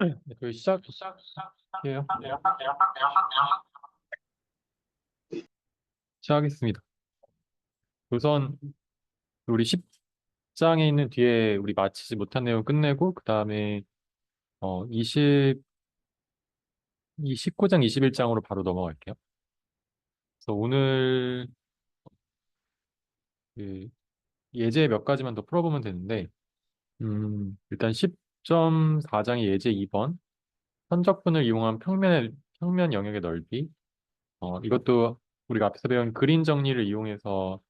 네, 저희 시작해요. 시작하겠습니다. 우선 우리 10장에 있는 뒤에 우리 마치지 못한 내용 끝내고 그 다음에 19장 21장으로 바로 넘어갈게요. 그래서 오늘 그 예제 몇 가지만 더 풀어보면 되는데 일단 10.4장의 예제 2번 선적분을 이용한 평면 영역의 넓이. 이것도 우리가 앞에서 배운 그린 정리를 이용해서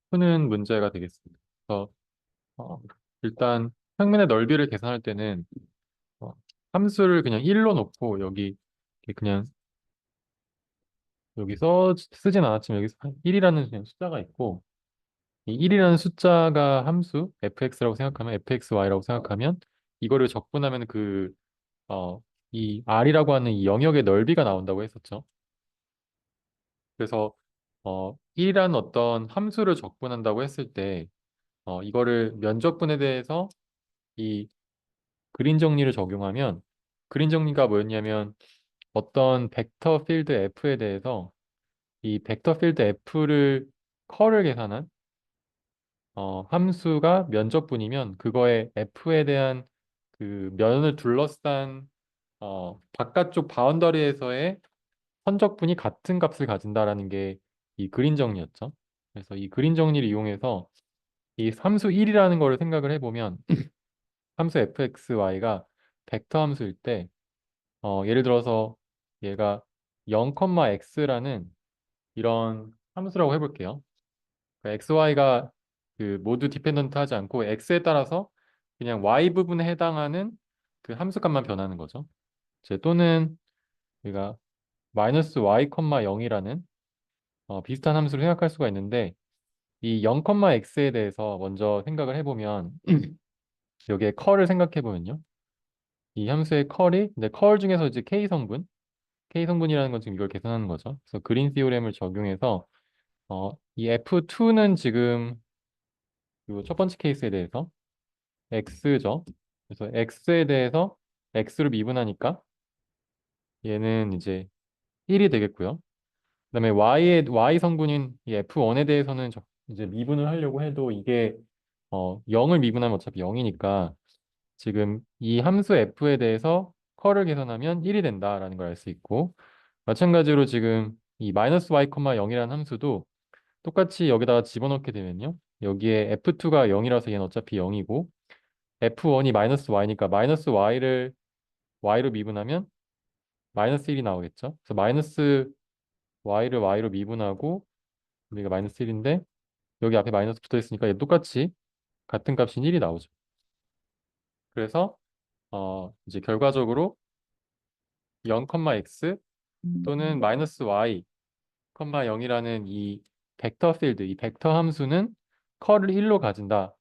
푸는 문제가 되겠습니다. 그래서 어, 일단 평면의 넓이를 계산할 때는 어, 함수를 그냥 1로 놓고 이렇게 그냥 여기 쓰진 않았지만 여기 1이라는 그냥 숫자가 있고 이 1이라는 숫자가 함수 fx라고 생각하면 fxy라고 생각하면 이거를 적분하면 이 r이라고 하는 이 영역의 넓이가 나온다고 했었죠. 그래서 1이라는 어떤 함수를 적분한다고 했을 때 이거를 면적분에 대해서 이 그린 정리를 적용하면 그린 정리가 뭐였냐면 어떤 벡터 필드 F에 대해서 이 벡터 필드 F를 컬을 계산한 함수가 면적분이면 그거의 F에 대한 그 면을 둘러싼 바깥쪽 바운더리에서의 선적분이 같은 값을 가진다라는 게 이 그린 정리였죠. 그래서 이 그린 정리를 이용해서 이 함수 1이라는 거를 생각을 해보면 함수 fxy가 벡터 함수일 때 예를 들어서 얘가 0,x라는 이런 함수라고 해볼게요. xy가 그 모두 디펜던트 하지 않고 x에 따라서 그냥 y 부분에 해당하는 그 함수값만 변하는 거죠. 또는 우리가 마이너스 y, 0이라는 비슷한 함수를 생각할 수가 있는데 이 0,x에 대해서 먼저 생각을 해보면 여기에 컬을 생각해 보면요. 이 함수의 컬이 근데 컬 중에서 이제 K 성분이라는 건 지금 이걸 계산하는 거죠. 그래서 그린 시오렘을 적용해서 이 F2는 지금 이첫 번째 케이스에 대해서 X죠. 그래서 X에 대해서 X로 미분하니까 얘는 이제 1이 되겠고요. 그다음에 Y 성분인 이 F1에 대해서는 이제 미분을 하려고 해도 이게 0을 미분하면 어차피 0이니까 지금 이 함수 f에 대해서 컬을 계산하면 1이 된다라는 걸 알 수 있고 마찬가지로 지금 이 마이너스 y, 0이라는 함수도 똑같이 여기다가 집어넣게 되면요. 여기에 f2가 0이라서 얘는 어차피 0이고 f1이 마이너스 y니까 마이너스 y를 y로 미분하면 마이너스 1이 나오겠죠. 그래서 마이너스 y를 y로 미분하고 우리가 마이너스 1인데 여기 앞에 마이너스 붙어 있으니까 얘 똑같이 같은 값인 1이 나오죠. 그래서 이제 결과적으로 0,x 또는 마이너스 y, 0이라는 이 벡터 필드, 이 벡터 함수는 컬을 1로 가진다.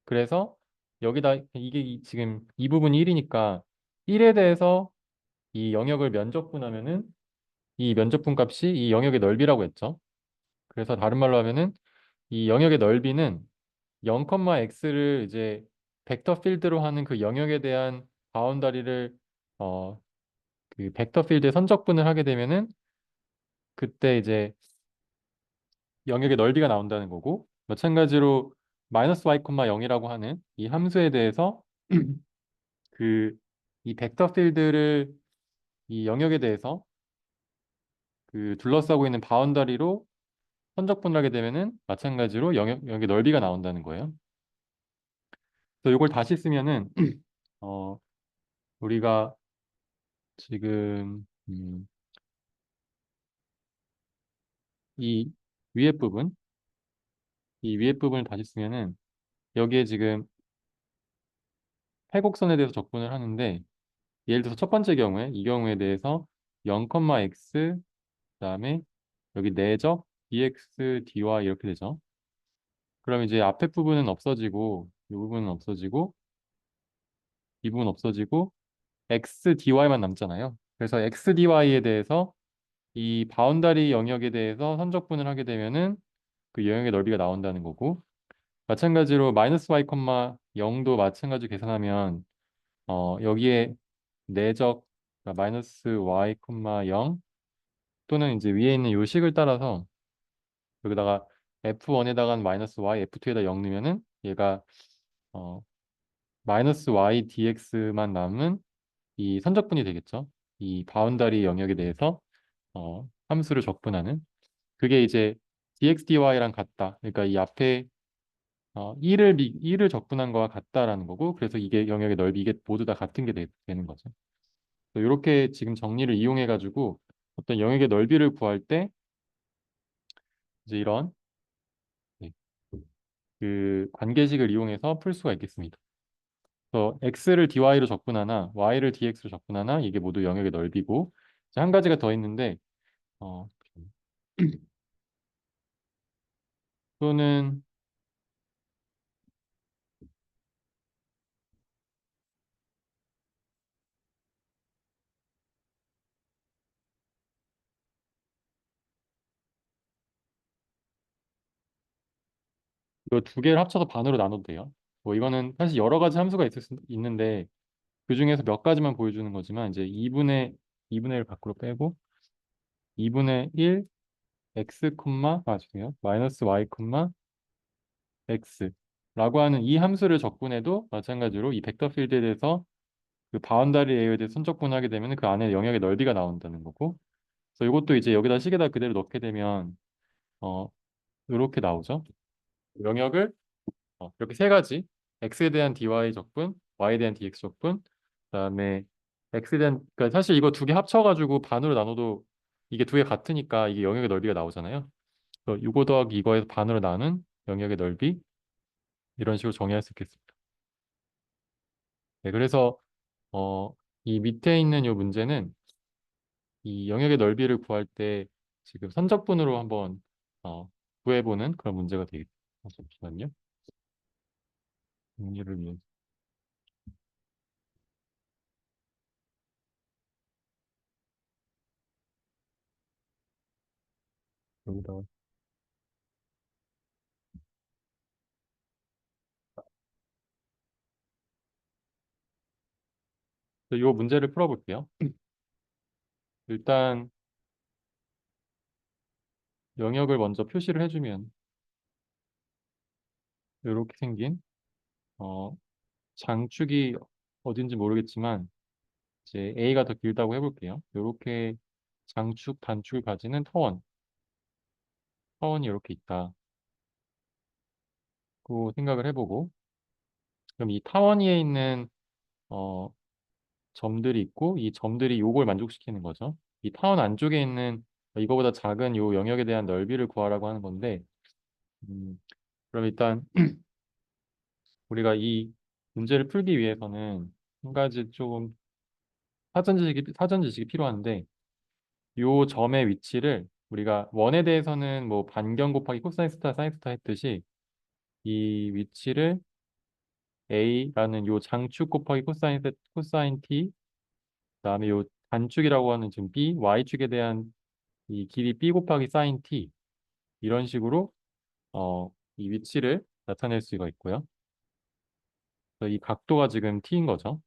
그래서 여기다 이게 지금 이 부분이 1이니까 1에 대해서 이 영역을 면적분하면은 이 면적분 값이 이 영역의 넓이라고 했죠. 그래서 다른 말로 하면은 이 영역의 넓이는 0,x를 이제 벡터 필드로 하는 그 영역에 대한 바운더리를 어, 그 벡터 필드의 선적분을 하게 되면은 그때 이제 영역의 넓이가 나온다는 거고 마찬가지로 마이너스 y, 0이라고 하는 이 함수에 대해서 그 이 벡터 필드를 이 영역에 대해서 그 둘러싸고 있는 바운더리로 선적분을 하게 되면은 마찬가지로 영역의 넓이가 나온다는 거예요. 그래서 이걸 다시 쓰면은 어 우리가 지금 이 위에 부분 이 위에 부분을 다시 쓰면은 여기에 지금 회곡선에 대해서 적분을 하는데 예를 들어서 첫 번째 경우에 이 경우에 대해서 0,x 그다음에 여기 내적 dx dy 이렇게 되죠. 그럼 이제 앞에 부분은 없어지고 이 부분은 없어지고 이 부분 없어지고 x dy만 남잖아요. 그래서 x dy에 대해서 이 바운다리 영역에 대해서 선적분을 하게 되면은 그 영역의 넓이가 나온다는 거고 마찬가지로 마이너스 y, 0도 마찬가지로 계산하면 여기에 내적 그러니까 마이너스 y, 0 또는 이제 위에 있는 요 식을 따라서 여기다가 f1에다가 마이너스 y, f2에다 0 넣으면은 얘가 어, 마이너스 y dx만 남은 이 선적분이 되겠죠. 이 바운다리 영역에 대해서 함수를 적분하는 그게 이제 dx dy랑 같다. 그러니까 이 앞에 1을 적분한 거와 같다라는 거고 그래서 이게 영역의 넓이 이게 모두 다 같은 게 되는 거죠. 이렇게 지금 정리를 이용해 가지고 어떤 영역의 넓이를 구할 때 이제 이런 네, 그 관계식을 이용해서 풀 수가 있겠습니다. 그래서 x를 dy로 적분하나 y를 dx로 적분하나 이게 모두 영역의 넓이고 이제 한 가지가 더 있는데 어, 또는 이거 두 개를 합쳐서 반으로 나눠도 돼요. 뭐 이거는 사실 여러 가지 함수가 있는데 그 중에서 몇 가지만 보여주는 거지만 이제 2분의 1 밖으로 빼고 2분의 1 x 봐주세요. 마이너스 y x라고 하는 이 함수를 적분해도 마찬가지로 이 벡터 필드에 대해서 그 바운다리 에어에 대해서 선적분하게 되면 그 안에 영역의 넓이가 나온다는 거고 그래서 이것도 이제 여기다 식에다 그대로 넣게 되면 어 이렇게 나오죠. 영역을 이렇게 세 가지 x에 대한 dy 적분, y에 대한 dx 적분, 그다음에 x에 대한 그러니까 사실 이거 두 개 합쳐가지고 반으로 나눠도 이게 두 개 같으니까 이게 영역의 넓이가 나오잖아요. 그래서 이거 더하기 이거에서 반으로 나눈 영역의 넓이 이런 식으로 정의할 수 있겠습니다. 네, 그래서 어, 이 밑에 있는 이 문제는 이 영역의 넓이를 구할 때 지금 선적분으로 한번 구해보는 그런 문제가 되겠습니다. 잠시만요. 정리를 위해서 여기다가 이 문제를 풀어볼게요. 일단 영역을 먼저 표시를 해주면 이렇게 생긴 어, 장축이 어딘지 모르겠지만 이제 A가 더 길다고 해볼게요. 이렇게 장축 단축을 가지는 타원이 이렇게 있다고 생각을 해보고 그럼 이 타원 위에 있는 어, 점들이 있고 이 점들이 요걸 만족시키는 거죠. 이 타원 안쪽에 있는 이거보다 작은 요 영역에 대한 넓이를 구하라고 하는 건데 음, 그럼 일단 우리가 이 문제를 풀기 위해서는 한 가지 조금 사전 지식이 필요한데 요 점의 위치를 우리가 원에 대해서는 뭐 반경 곱하기 코사인 스타 사인 스타 했듯이 이 위치를 A라는 요 장축 곱하기 코사인 T 그다음에 요 단축이라고 하는 지금 B, Y축에 대한 이 길이 B 곱하기 사인 T 이런 식으로 이 위치를 나타낼 수가 있고요. 그래서 이 각도가 지금 T인 거죠.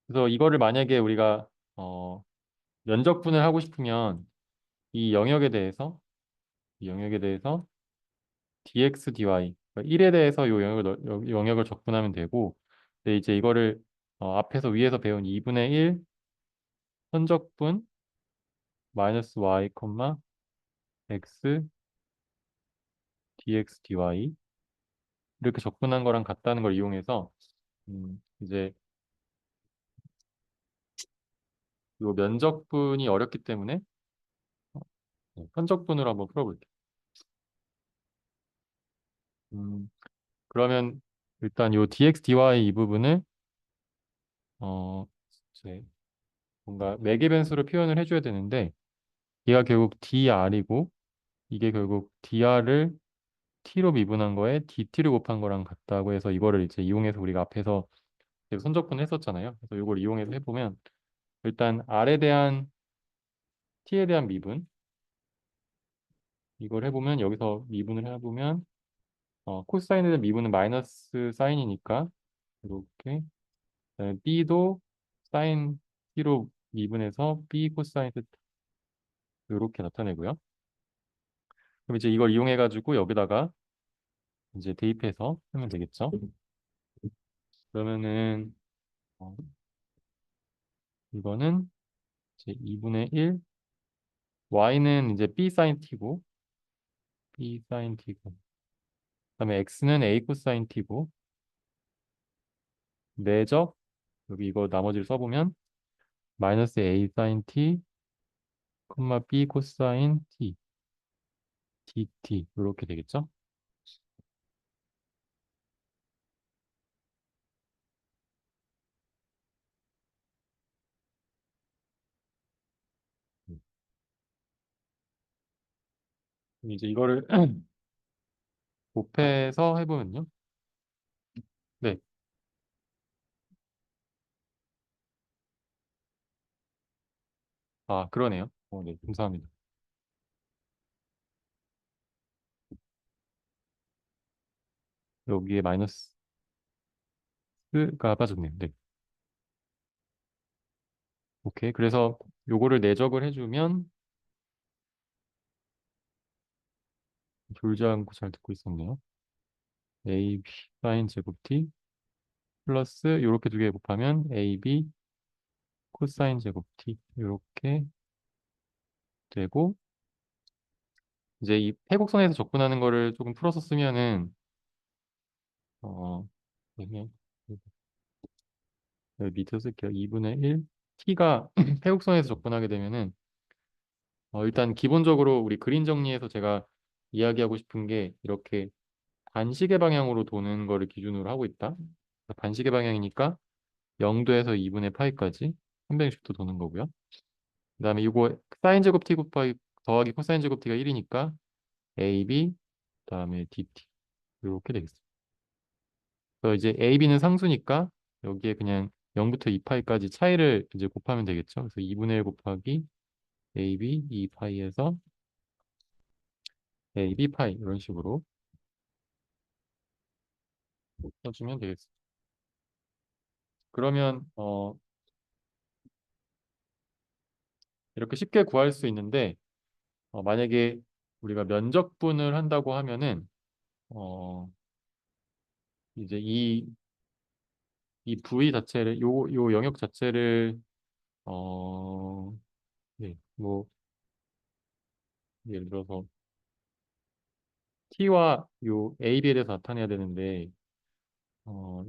그래서 이거를 만약에 우리가 어, 면적분을 하고 싶으면 이 영역에 대해서 이 영역에 대해서 dx, dy 1에 대해서 요 영역을 적분하면 되고 근데 이제 이거를 앞에서 위에서 배운 2분의 1 선적분 마이너스 y, x dx, dy 이렇게 적분한 거랑 같다는 걸 이용해서 이제 요 면적분이 어렵기 때문에 선적분으로 한번 풀어볼게요. 음, 그러면 일단 요 dx, dy 이 부분을 어, 이제 뭔가 매개 변수로 표현을 해줘야 되는데 얘가 결국 dr이고 이게 결국 dr을 t로 미분한 거에 dt를 곱한 거랑 같다고 해서 이거를 이제 이용해서 우리가 앞에서 선적분 했었잖아요. 그래서 이걸 이용해서 해보면 일단 r에 대한 t에 대한 미분 이걸 해보면 여기서 미분을 해보면 코사인에 대한 미분은 마이너스 사인이니까 이렇게. 그다음에 B도 사인 T로 미분해서 B 코사인 세타 이렇게 나타내고요. 그럼 이제 이걸 이용해 가지고 여기다가 이제 대입해서 하면 되겠죠. 그러면은 어, 이거는 이제 2분의 1 y는 이제 B 사인 T고 B 사인 T고 그다음에 x는 A 코사인 T고 내적 여기 이거 나머지를 써보면 마이너스 A 사인 T 콤마 B 코사인 T dt 이렇게 되겠죠. 이제 이거를 곱해서 해보면요. 네. 아, 그러네요. 네, 감사합니다. 여기에 마이너스가 빠졌네요. 네. 오케이. 그래서 요거를 내적을 해주면 졸지 않고 잘 듣고 있었네요. AB 사인 제곱 T 플러스 요렇게 두 개 곱하면 AB 코사인 제곱 T 요렇게 되고 이제 이 회곡선에서 접근하는 거를 조금 풀어서 쓰면은 이게 여기 밑에 쓸게요. 2분의 1 T가 회곡선에서 접근하게 되면은 일단 기본적으로 우리 그림 정리에서 제가 이야기하고 싶은 게 이렇게 반시계 방향으로 도는 거를 기준으로 하고 있다. 반시계 방향이니까 0도에서 2분의 파이까지 360도 도는 거고요. 그다음에 이거 사인 제곱 t 곱하기 더하기 코사인 제곱 t가 1이니까 AB 그다음에 dt 이렇게 되겠습니다. 그래서 이제 AB는 상수니까 여기에 그냥 0부터 2파이까지 차이를 이제 곱하면 되겠죠. 그래서 2분의 1 곱하기 AB 2파이에서 AB 파이 이런 식으로 써주면 되겠습니다. 그러면 이렇게 쉽게 구할 수 있는데 만약에 우리가 면적분을 한다고 하면은 어, 이제 이 부위 자체를 요 영역 자체를 어, 네, 뭐 예를 들어서 t와 요 AB에 대해서 나타내야 되는데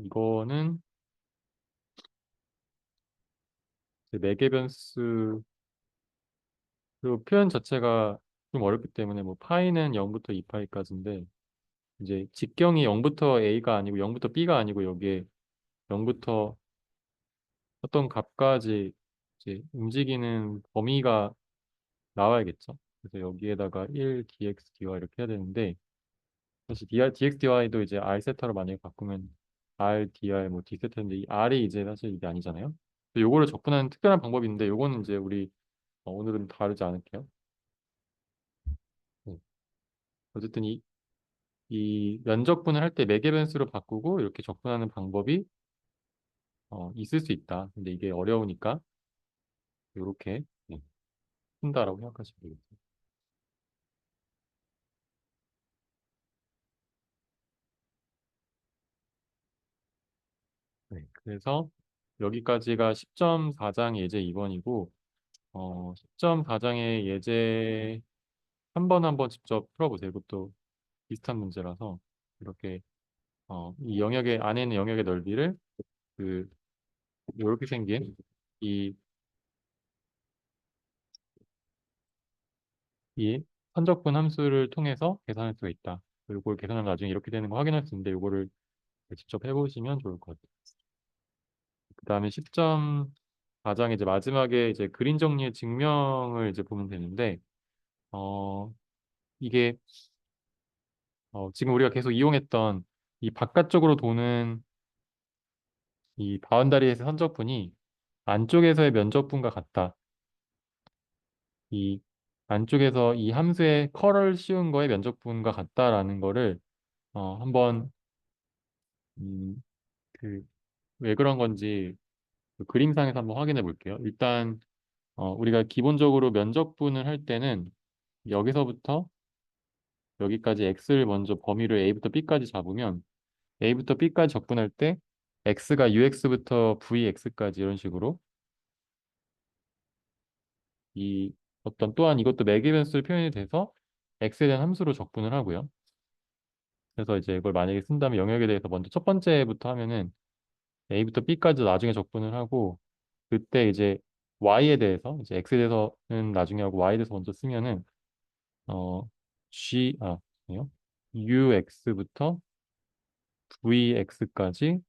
이거는 이제 매개 변수 그 표현 자체가 좀 어렵기 때문에 뭐 파이는 0부터 2파이까지인데 이제 직경이 0부터 A가 아니고 0부터 B가 아니고 여기에 0부터 어떤 값까지 이제 움직이는 범위가 나와야겠죠. 그래서 여기에다가 1 dx dy 이렇게 해야 되는데 사실 dx dy도 이제 r 세타로 만약에 바꾸면 r dr 뭐 d 세타인데 이 r이 이제 사실 이게 아니잖아요. 요거를 접근하는 특별한 방법인데 요거는 이제 우리 오늘은 다루지 않을게요. 네. 어쨌든 이 면적분을 할 때 매개 변수로 바꾸고 이렇게 접근하는 방법이 있을 수 있다. 근데 이게 어려우니까 이렇게 푼다라고 생각하시면 되겠습니다. 네. 그래서 여기까지가 10.4장 예제 2번이고 10.4장의 예제 한 번 한 번 직접 풀어보세요. 이것도 비슷한 문제라서 이렇게 이 영역의 안에 있는 영역의 넓이를 그 이렇게 생긴 이, 이 선적분 함수를 통해서 계산할 수가 있다. 그리고 이걸 계산하면 나중에 이렇게 되는 거 확인할 수 있는데 이거를 직접 해보시면 좋을 것 같아요. 그 다음에 10.4장 이제 마지막에 이제 그림 정리의 증명을 이제 보면 되는데 어, 이게 지금 우리가 계속 이용했던 이 바깥쪽으로 도는 이 바운다리에서 선적분이 안쪽에서의 면적분과 같다. 이 안쪽에서 이 함수의 컬을 씌운 거의 면적분과 같다라는 거를 한번 음, 그 왜 그런 건지 그 그림상에서 한번 확인해 볼게요. 일단 우리가 기본적으로 면적분을 할 때는 여기서부터 여기까지 x를 먼저 범위를 a부터 b까지 잡으면 a부터 b까지 접근할 때 x가 ux부터 vx까지 이런 식으로 이 어떤 또한 이것도 매개 변수로 표현이 돼서 x에 대한 함수로 접근을 하고요. 그래서 이제 이걸 만약에 쓴다면 영역에 대해서 먼저 첫 번째부터 하면은 a부터 b까지 나중에 접근을 하고 그때 이제 y에 대해서 이제 x에 대해서는 나중에 하고 y에 대해서 먼저 쓰면은 어 아니요 ux부터 vx까지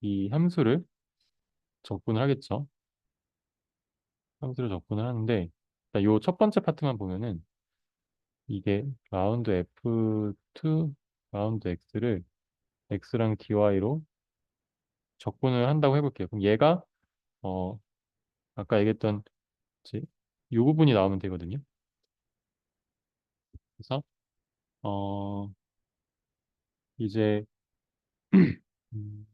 이 함수를 접근을 하겠죠. 함수를 접근을 하는데 요 첫 번째 파트만 보면은 이게 라운드 f2 라운드 x를 x랑 dy로 적분을 한다고 해볼게요. 그럼 얘가 어 아까 얘기했던 이제 이 부분이 나오면 되거든요. 그래서 어 이제 음,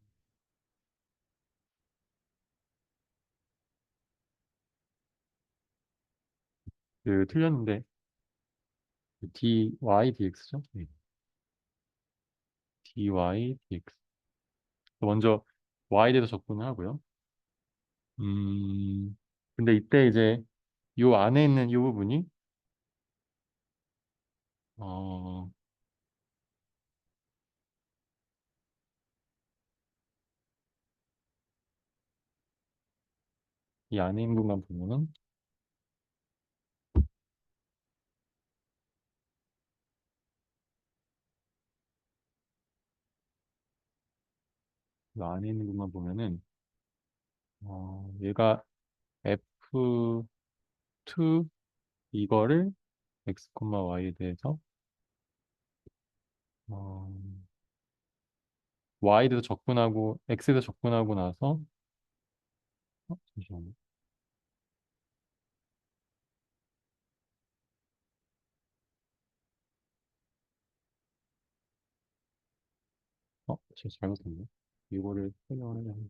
그 틀렸는데 dy dx죠? 네. dy dx 먼저 y에 대해서 접근을 하고요. 근데 이때 이제 요 안에 있는 이 부분이 어, 이 안에 있는 부분만 보면은 이 안에 있는 부분만 보면은 얘가 f2 이거를 x, y에 대해서 어, y에 대해서 접근하고 x에 대해서 접근하고 나서 잠시만요. 제가 잘못했네. 이거를 설명을 하면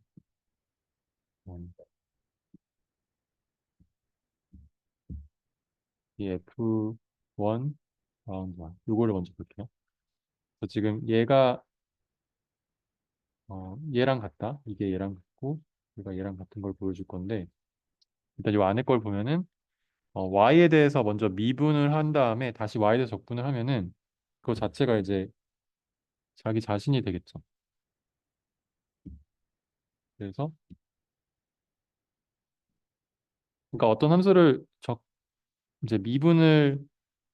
이 f1 라운드 1 요거를 먼저 볼게요. 그래서 지금 얘가 얘랑 같다. 이게 얘랑 같고 얘가 얘랑 같은 걸 보여줄 건데 일단 요 안에 걸 보면은 y에 대해서 먼저 미분을 한 다음에 다시 y에 대해서 적분을 하면은 그거 자체가 이제 자기 자신이 되겠죠. 그래서 그러니까 어떤 함수를 이제 미분을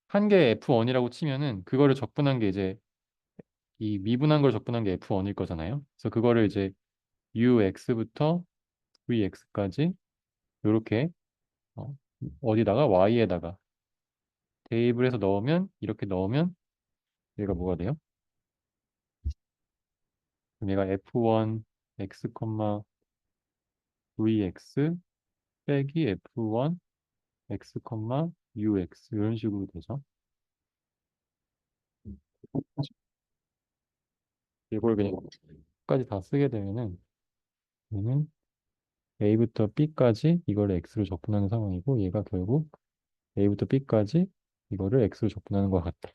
한 게 f1이라고 치면은 그거를 적분한 게 이제 이 미분한 걸 적분한 게 f1일 거잖아요. 그래서 그거를 이제 ux부터 vx까지 이렇게 어디다가 y에다가 대입을 해서 넣으면 이렇게 넣으면 얘가 뭐가 돼요? 그럼 얘가 f1 x, vx 빼기 f1 x, ux 이런 식으로 되죠. 이걸 그냥 끝까지 다 쓰게 되면은 얘는 a부터 b까지 이거를 x로 접근하는 상황이고 얘가 결국 a부터 b까지 이거를 x로 접근하는 것 같다.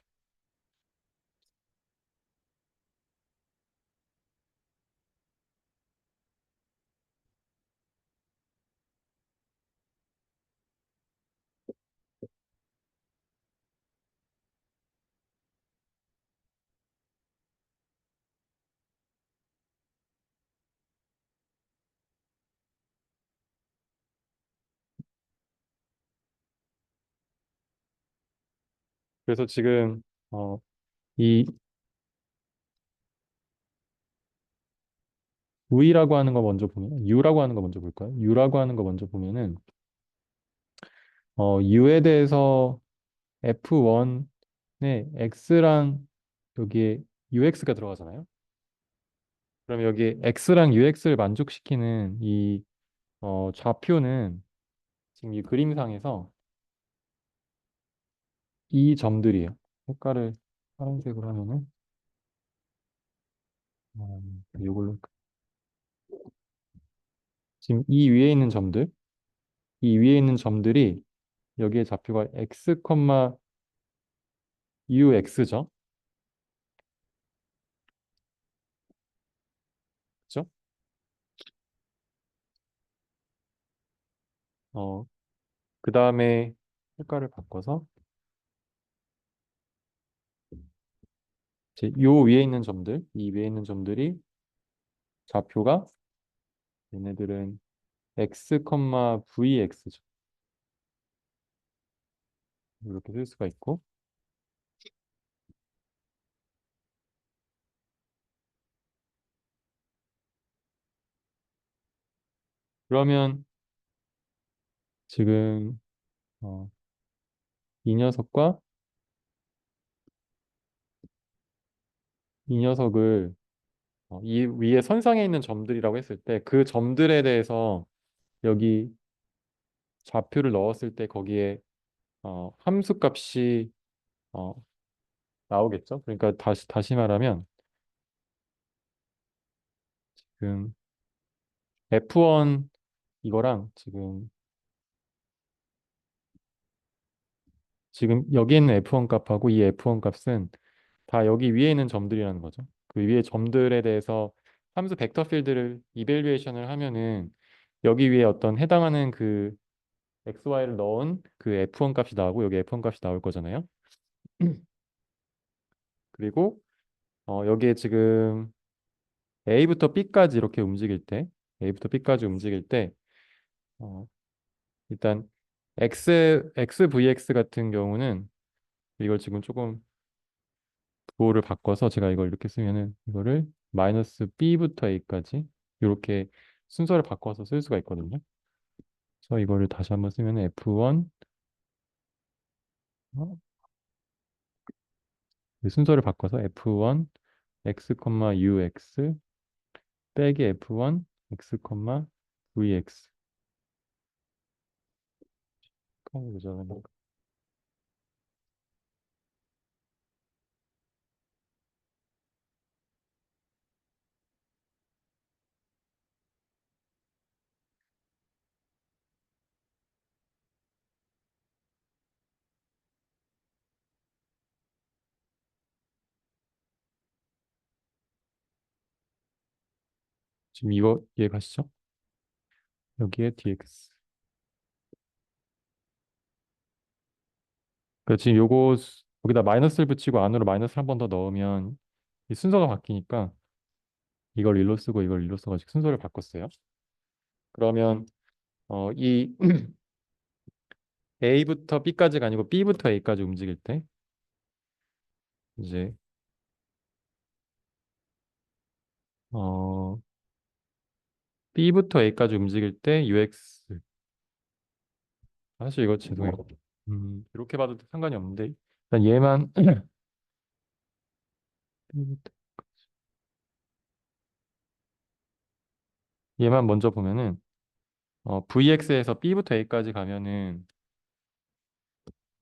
그래서 지금 이 v라고 하는 거 먼저 보면 u라고 하는 거 먼저 볼까요? u라고 하는 거 먼저 보면은 u에 대해서 f1에 x랑 여기에 ux가 들어가잖아요. 그럼 여기 x랑 ux를 만족시키는 이 좌표는 지금 이 그림상에서 이 점들이에요. 색깔을 파란색으로 하면은 이걸로 지금 이 위에 있는 점들, 이 위에 있는 점들이 여기에 좌표가 x, ux죠. 그죠? 어, 그 다음에 색깔을 바꿔서 이제 요 위에 있는 점들, 이 위에 있는 점들이 좌표가 얘네들은 x, vx죠. 이렇게 쓸 수가 있고 그러면 지금 어, 이 녀석과 이 녀석을 이 위에 선상에 있는 점들이라고 했을 때 그 점들에 대해서 여기 좌표를 넣었을 때 거기에 함수 값이 어, 나오겠죠. 그러니까 다시 말하면 지금 F1 이거랑 지금 여기 있는 F1 값하고 이 F1 값은 다 여기 위에 있는 점들이라는 거죠. 그 위에 점들에 대해서 함수 벡터 필드를 이벨리에이션을 하면은 여기 위에 어떤 해당하는 그 XY를 넣은 그 F1 값이 나오고 여기 F1 값이 나올 거잖아요. 그리고 여기에 지금 A부터 B까지 이렇게 움직일 때 A부터 B까지 움직일 때 어, 일단 XVX 같은 경우는 이걸 지금 조금 도를 바꿔서 제가 이걸 이렇게 쓰면은 이거를 마이너스 B부터 A까지 이렇게 순서를 바꿔서 쓸 수가 있거든요. 그래서 이거를 다시 한번 쓰면 F1 순서를 바꿔서 F1 X, UX 빼기 F1 X, VX 그죠? 지금 이거 이해 가시죠? 여기에 DX. 그러니까 지금 요거 여기다 마이너스를 붙이고 안으로 마이너스 한 번 더 넣으면 이 순서가 바뀌니까 이걸 일로 쓰고 이걸 일로 써가지고 순서를 바꿨어요. 그러면 이 A부터 B까지가 아니고 B부터 A까지 움직일 때 이제 어 B부터 A까지 움직일 때 UX 사실 이거 죄송해요. 이렇게 봐도 상관이 없는데 일단 얘만 얘만 먼저 보면은 VX에서 B부터 A까지 가면은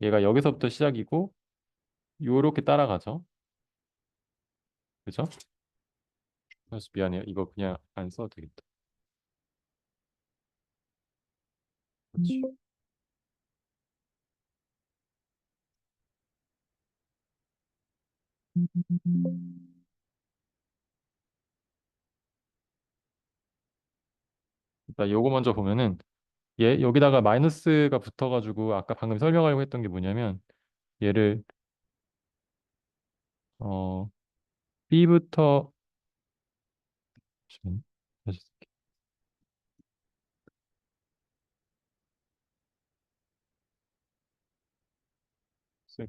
얘가 여기서부터 시작이고 요렇게 따라가죠. 그죠? 그래서 미안해요. 이거 그냥 안 써도 되겠다. 그치. 일단 요거 먼저 보면은 얘 여기다가 마이너스가 붙어가지고 아까 방금 설명하려고 했던 게 뭐냐면 얘를 어 B부터 잠시만요. 다시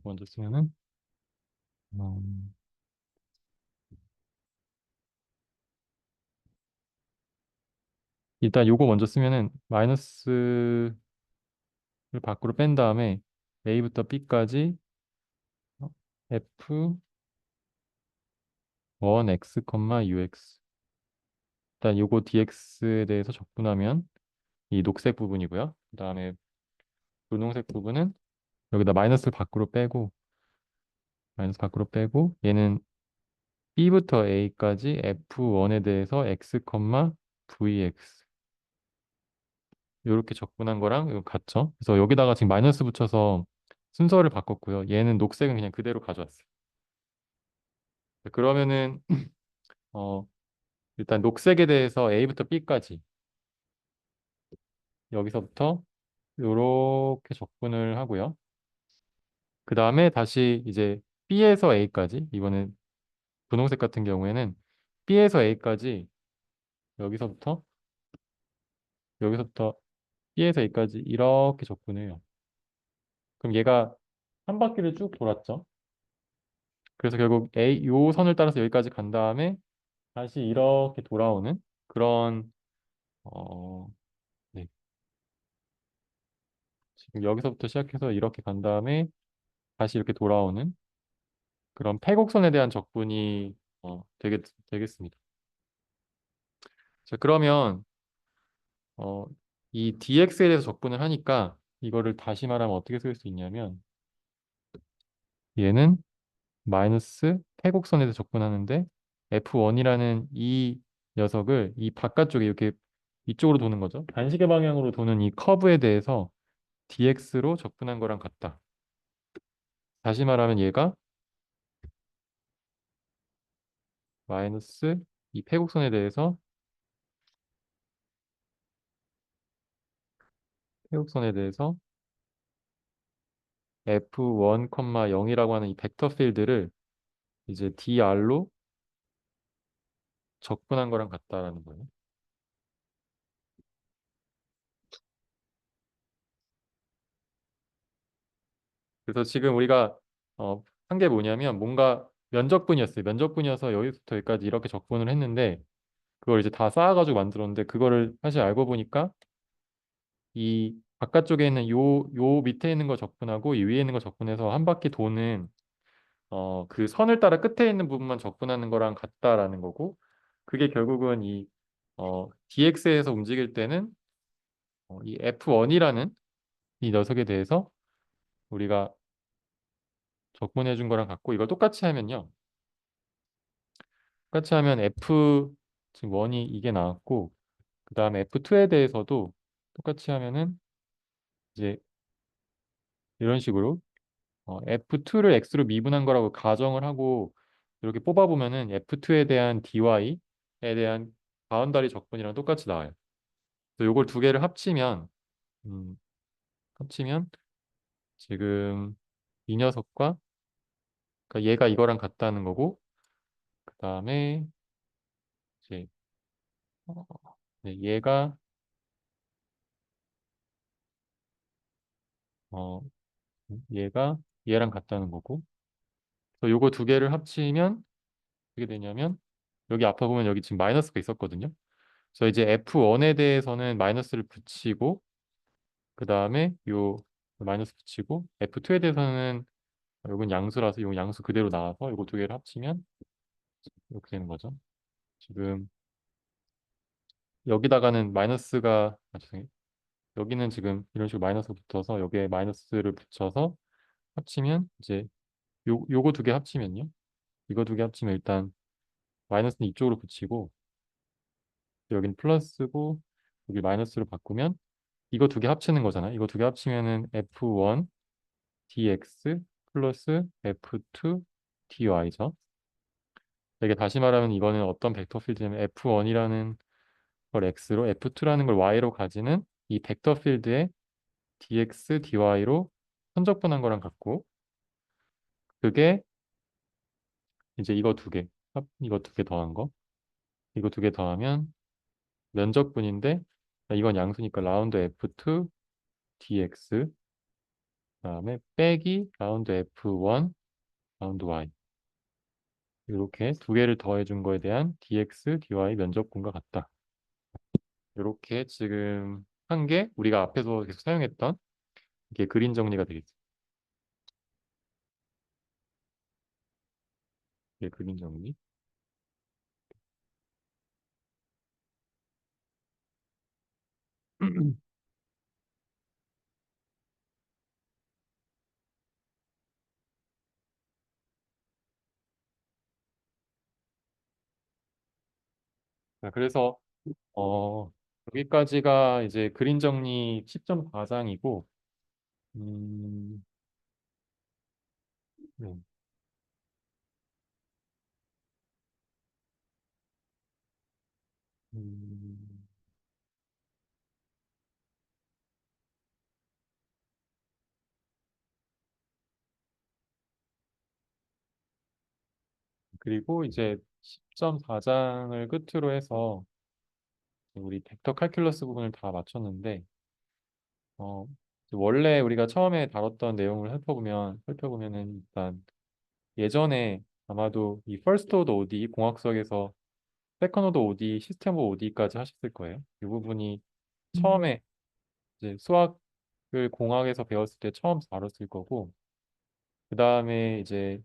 먼저 쓰면은 음, 일단 요거 먼저 쓰면은 마이너스를 밖으로 뺀 다음에 A부터 B까지 F1 X, UX 일단 요거 DX에 대해서 적분하면 이 녹색 부분이고요. 그다음에 분홍색 부분은 여기다 마이너스를 밖으로 빼고 얘는 B부터 A까지 F1에 대해서 X, VX 이렇게 적분한 거랑 이거 같죠? 그래서 여기다가 지금 마이너스 붙여서 순서를 바꿨고요. 얘는 녹색은 그냥 그대로 가져왔어요. 그러면은 어, 일단 녹색에 대해서 A부터 B까지 여기서부터 이렇게 적분을 하고요. 그 다음에 다시 이제 B에서 A까지 이번엔 분홍색 같은 경우에는 B에서 A까지 여기서부터 여기서부터 B에서 A까지 이렇게 적분해요. 그럼 얘가 한 바퀴를 쭉 돌았죠. 그래서 결국 A 요 선을 따라서 여기까지 간 다음에 다시 이렇게 돌아오는 그런 어, 네. 지금 여기서부터 시작해서 이렇게 간 다음에 다시 이렇게 돌아오는 그런 패곡선에 대한 적분이 되겠습니다. 자, 그러면 어, 이 dx에 대해서 적분을 하니까 이거를 다시 말하면 어떻게 쓸 수 있냐면 얘는 마이너스 태곡선에 대해서 적분하는데 F1이라는 이 녀석을 이 바깥쪽에 이렇게 이쪽으로 도는 거죠. 반시계 방향으로 도는 이 커브에 대해서 dx로 적분한 거랑 같다. 다시 말하면 얘가 마이너스 이 패곡선에 대해서 패곡선에 대해서 F1, 0이라고 하는 이 벡터 필드를 이제 dr로 적분한 거랑 같다라는 거예요. 그래서 지금 우리가 한 게 뭐냐면 뭔가 면적분이었어요. 면적분이어서 여기부터 여기까지 이렇게 적분을 했는데 그걸 이제 다 쌓아가지고 만들었는데 그거를 사실 알고 보니까 이 바깥쪽에 있는 요 밑에 있는 거 적분하고 이 위에 있는 거 적분해서 한 바퀴 도는 그 선을 따라 끝에 있는 부분만 적분하는 거랑 같다라는 거고 그게 결국은 이 dx에서 움직일 때는 이 F1이라는 이 녀석에 대해서 우리가 적분해 준 거랑 같고 이걸 똑같이 하면요. 똑같이 하면 F 지금 1이 이게 나왔고 그 다음에 F2에 대해서도 똑같이 하면은 이제 이런 식으로 F2를 X로 미분한 거라고 가정을 하고 이렇게 뽑아보면은 F2에 대한 DY에 대한 바운더리 적분이랑 똑같이 나와요. 그래서 요걸 두 개를 음, 합치면 지금 이 녀석과 그러니까 얘가 이거랑 같다는 거고 그 다음에 이제 어, 네, 어, 얘가 얘랑 같다는 거고 그래서 요거 두 개를 합치면 어떻게 되냐면 여기 앞에 보면 여기 지금 마이너스가 있었거든요. 그래서 이제 F1에 대해서는 마이너스를 붙이고 그 다음에 요 마이너스 붙이고 F2에 대해서는 요건 양수라서 요 양수 그대로 나와서 요거 두 개를 합치면 이렇게 되는 거죠. 지금 여기다가는 마이너스가 죄송해요. 여기는 지금 이런 식으로 마이너스 붙어서 여기에 마이너스를 붙여서 합치면 이제 요거 두 개 합치면요. 이거 두 개 합치면 일단 마이너스는 이쪽으로 붙이고 여긴 플러스고 여기 마이너스로 바꾸면 이거 두 개 합치는 거잖아요. 이거 두 개 합치면은 F1 dx 플러스 F2 dy죠. 이게 다시 말하면 이거는 어떤 벡터 필드냐면 F1이라는 걸 x로 F2라는 걸 y로 가지는 이 벡터 필드의 dx dy로 선적분한 거랑 같고 그게 이제 이거 두 개 더한 거 이거 두 개 더하면 면적분인데 이건 양수니까 라운드 F2 dx 그다음에 빼기 라운드 F1 라운드 y 이렇게 두 개를 더해준 거에 대한 dx, dy 면적분과 같다. 이렇게 지금 한 게 우리가 앞에서 계속 사용했던 이게 그림 정리가 되겠죠. 이게 그림 정리. 자, 그래서 어, 여기까지가 이제 그림 정리 10점 과장이고, 음, 네. 음, 그리고 이제 10점 4장을 끝으로 해서 우리 벡터 칼큘러스 부분을 다 마쳤는데, 어, 원래 우리가 처음에 다뤘던 내용을 살펴보면은 일단 예전에 아마도 이 퍼스트 오더 ODE 공학 수학에서 세컨 오더 ODE, 시스템 오더 ODE까지 하셨을 거예요. 이 부분이 처음에 이제 수학을 공학에서 배웠을 때 처음 다뤘을 거고, 그 다음에 이제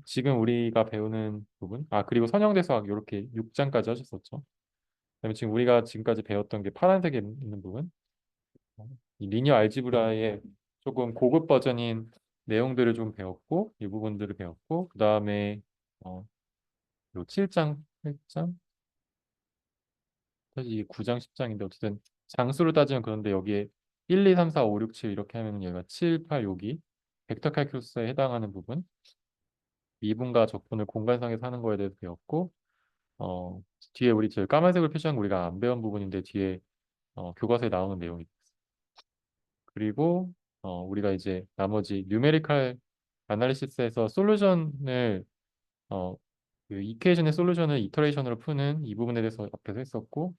지금 우리가 배우는 부분, 그리고 선형대 수학 이렇게 6장까지 하셨었죠. 그다음에 지금 우리가 지금까지 배웠던 게 파란색에 있는 부분, 이 리니어 알지브라의 조금 고급 버전인 내용들을 좀 배웠고, 이 부분들을 배웠고, 그 다음에 어, 요 7장, 8장, 사실 이게 9장, 10장인데 어쨌든 장수로 따지면 그런데 여기에 1, 2, 3, 4, 5, 6, 7 이렇게 하면 얘가 7, 8 여기 벡터 칼큘러스에 해당하는 부분, 미분과 적분을 공간상에서 하는 거에 대해서 배웠고, 어, 뒤에 우리 저 까만색으로 표시한 거 우리가 안 배운 부분인데 뒤에 교과서에 나오는 내용이 있어요. 그리고 우리가 이제 나머지 뉴메리컬 아날리시스에서 솔루션을 어, 그 이퀘이션의 솔루션을 이터레이션으로 푸는 이 부분에 대해서 앞에서 했었고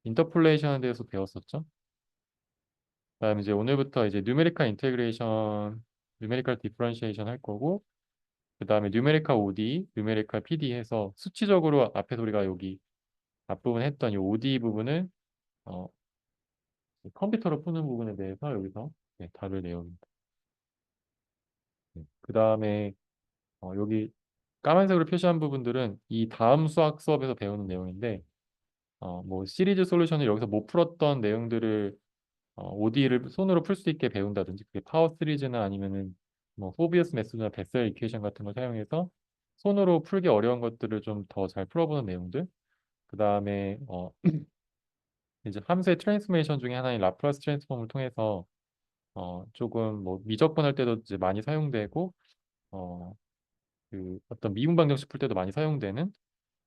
인터폴레이션에 대해서 배웠었죠. 그다음에 이제 오늘부터 이제 뉴메리컬 인테그레이션, 뉴메리컬 디퍼런시에이션 할 거고 그다음에 뉴메리컬 OD, 뉴메리컬 PD 해서 수치적으로 앞에서 우리가 여기 앞부분 했던 이 OD 부분을 어, 컴퓨터로 푸는 부분에 대해서 여기서 네, 다룰 내용입니다. 네. 그다음에 여기 까만색으로 표시한 부분들은 이 다음 수학 수업에서 배우는 내용인데 뭐 시리즈 솔루션을 여기서 못 풀었던 내용들을 OD를 손으로 풀 수 있게 배운다든지 그게 파워 시리즈나 아니면은 뭐 포비어스 메소드나 베셀 이퀘이션 같은 걸 사용해서 손으로 풀기 어려운 것들을 좀 더 잘 풀어보는 내용들 그 다음에 이제 함수의 트랜스포메이션 중에 하나인 라플라스 트랜스폼을 통해서 조금 뭐 미적분할 때도 이제 많이 사용되고 어, 그 어떤 미분 방정식 풀 때도 많이 사용되는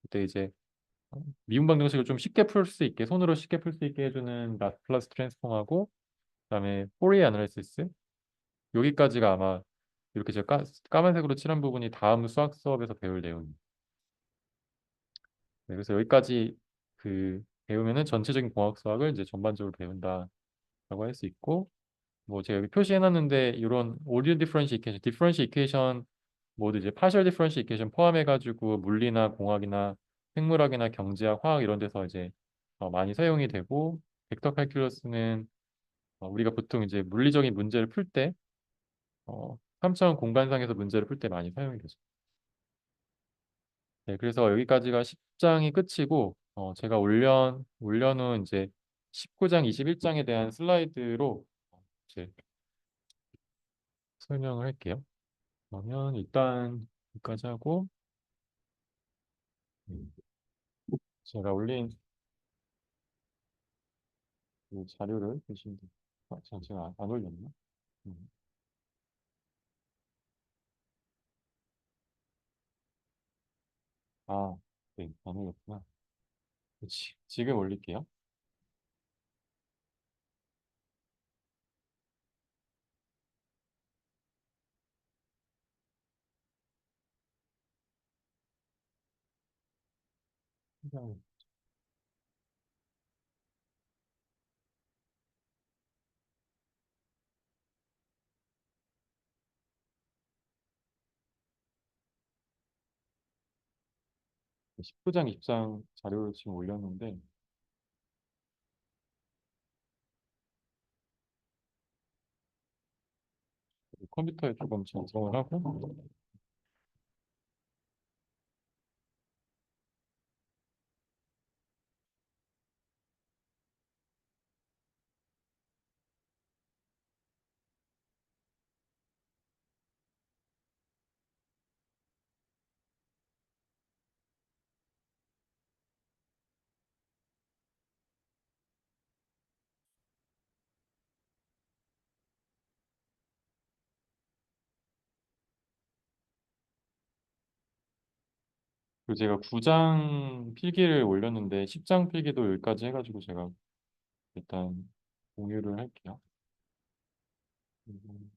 그때 이제 미분 방정식을 좀 쉽게 풀 수 있게 손으로 쉽게 풀 수 있게 해주는 라플라스 트랜스폼하고 그다음에 포리에 애널리시스 여기까지가 아마 이렇게 제가 까만색으로 칠한 부분이 다음 수학 수업에서 배울 내용입니다. 네, 그래서 여기까지 그 배우면은 전체적인 공학 수학을 이제 전반적으로 배운다라고 할 수 있고 뭐 제가 여기 표시해놨는데 이런 오리오 디퍼런시 이퀘이션 모두 이제 파셜 디퍼런시 이퀘이션 포함해가지고 물리나 공학이나 생물학이나 경제학, 화학 이런 데서 이제 많이 사용이 되고 벡터 칼큘러스는 우리가 보통 이제 물리적인 문제를 풀 때 3차원 공간상에서 문제를 풀 때 많이 사용이 되죠. 네, 그래서 여기까지가 10장이 끝이고 제가 올려놓은 이제 19장, 21장에 대한 슬라이드로 이제 설명을 할게요. 그러면 일단 여기까지 하고 음, 제가 올린 그 자료를 보시면 돼요. 제가 안 올렸나? 음. 아, 네, 안 올렸구나. 지금 올릴게요. 그냥 19장, 20장 자료를 지금 올렸는데 컴퓨터에 조금 전송을 하고 그리고 제가 9장 필기를 올렸는데 10장 필기도 여기까지 해가지고 제가 일단 공유를 할게요. 음,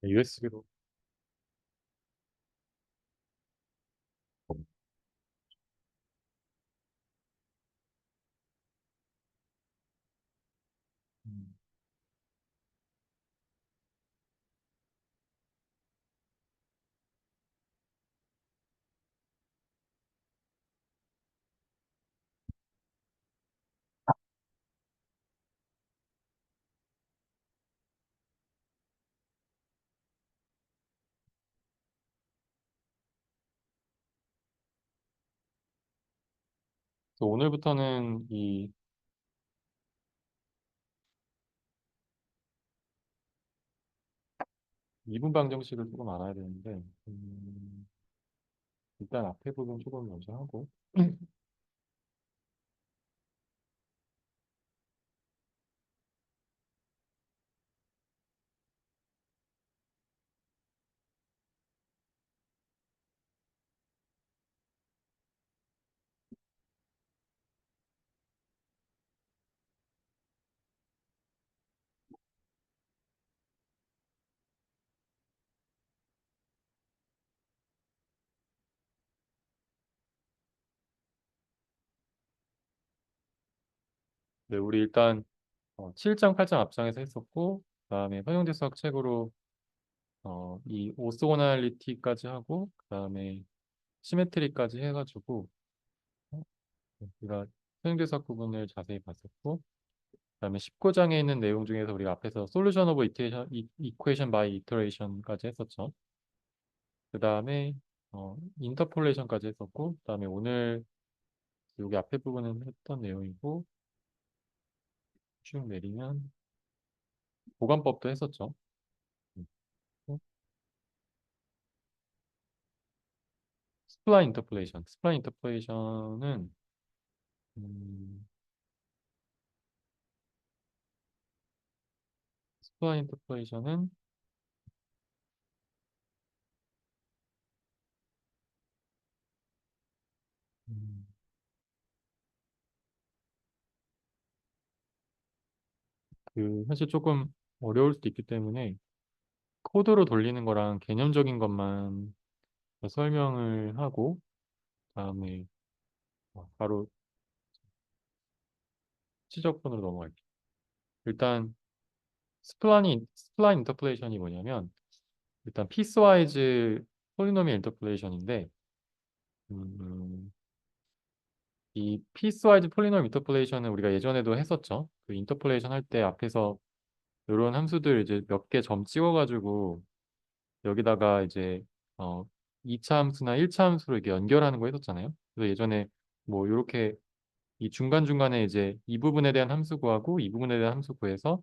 USB로. 그래서 오늘부터는 이 2분 방정식을 조금 알아야 되는데 일단 앞에 부분 조금 먼저 하고 네, 우리 일단 7장, 8장 앞장에서 했었고 그다음에 허용대 수학 책으로 이 오소고날리티까지 하고 그다음에 시메트리까지 해가지고 우리가 허용대 수학 부분을 자세히 봤었고 그다음에 19장에 있는 내용 중에서 우리가 앞에서 솔루션 오브 이퀘이션 바이 이터레이션까지 했었죠. 그다음에 인터폴레이션까지 했었고 그다음에 오늘 여기 앞에 부분은 했던 내용이고 쭉 내리면 보관법도 했었죠. 음. 스플라인 인터폴레이션. 스플라인 인터폴레이션은 음, 스플라인 인터폴레이션은 음, 그 사실 조금 어려울 수도 있기 때문에 코드로 돌리는 거랑 개념적인 것만 설명을 하고 다음에 바로 지적분으로 넘어갈게요. 일단 스플라인 인터폴레이션이 뭐냐면 일단 피스와이즈 폴리노미얼 인터폴레이션인데 음, 이 피스와이즈 폴리노미얼 인터폴레이션은 우리가 예전에도 했었죠. 그 인터폴레이션 할 때 앞에서 이런 함수들 이제 몇 개 점 찍어가지고 여기다가 이제 어 2차 함수나 1차 함수로 이렇게 연결하는 거 했었잖아요. 그래서 예전에 뭐 이렇게 이 중간중간에 이제 이 부분에 대한 함수 구하고 이 부분에 대한 함수 구해서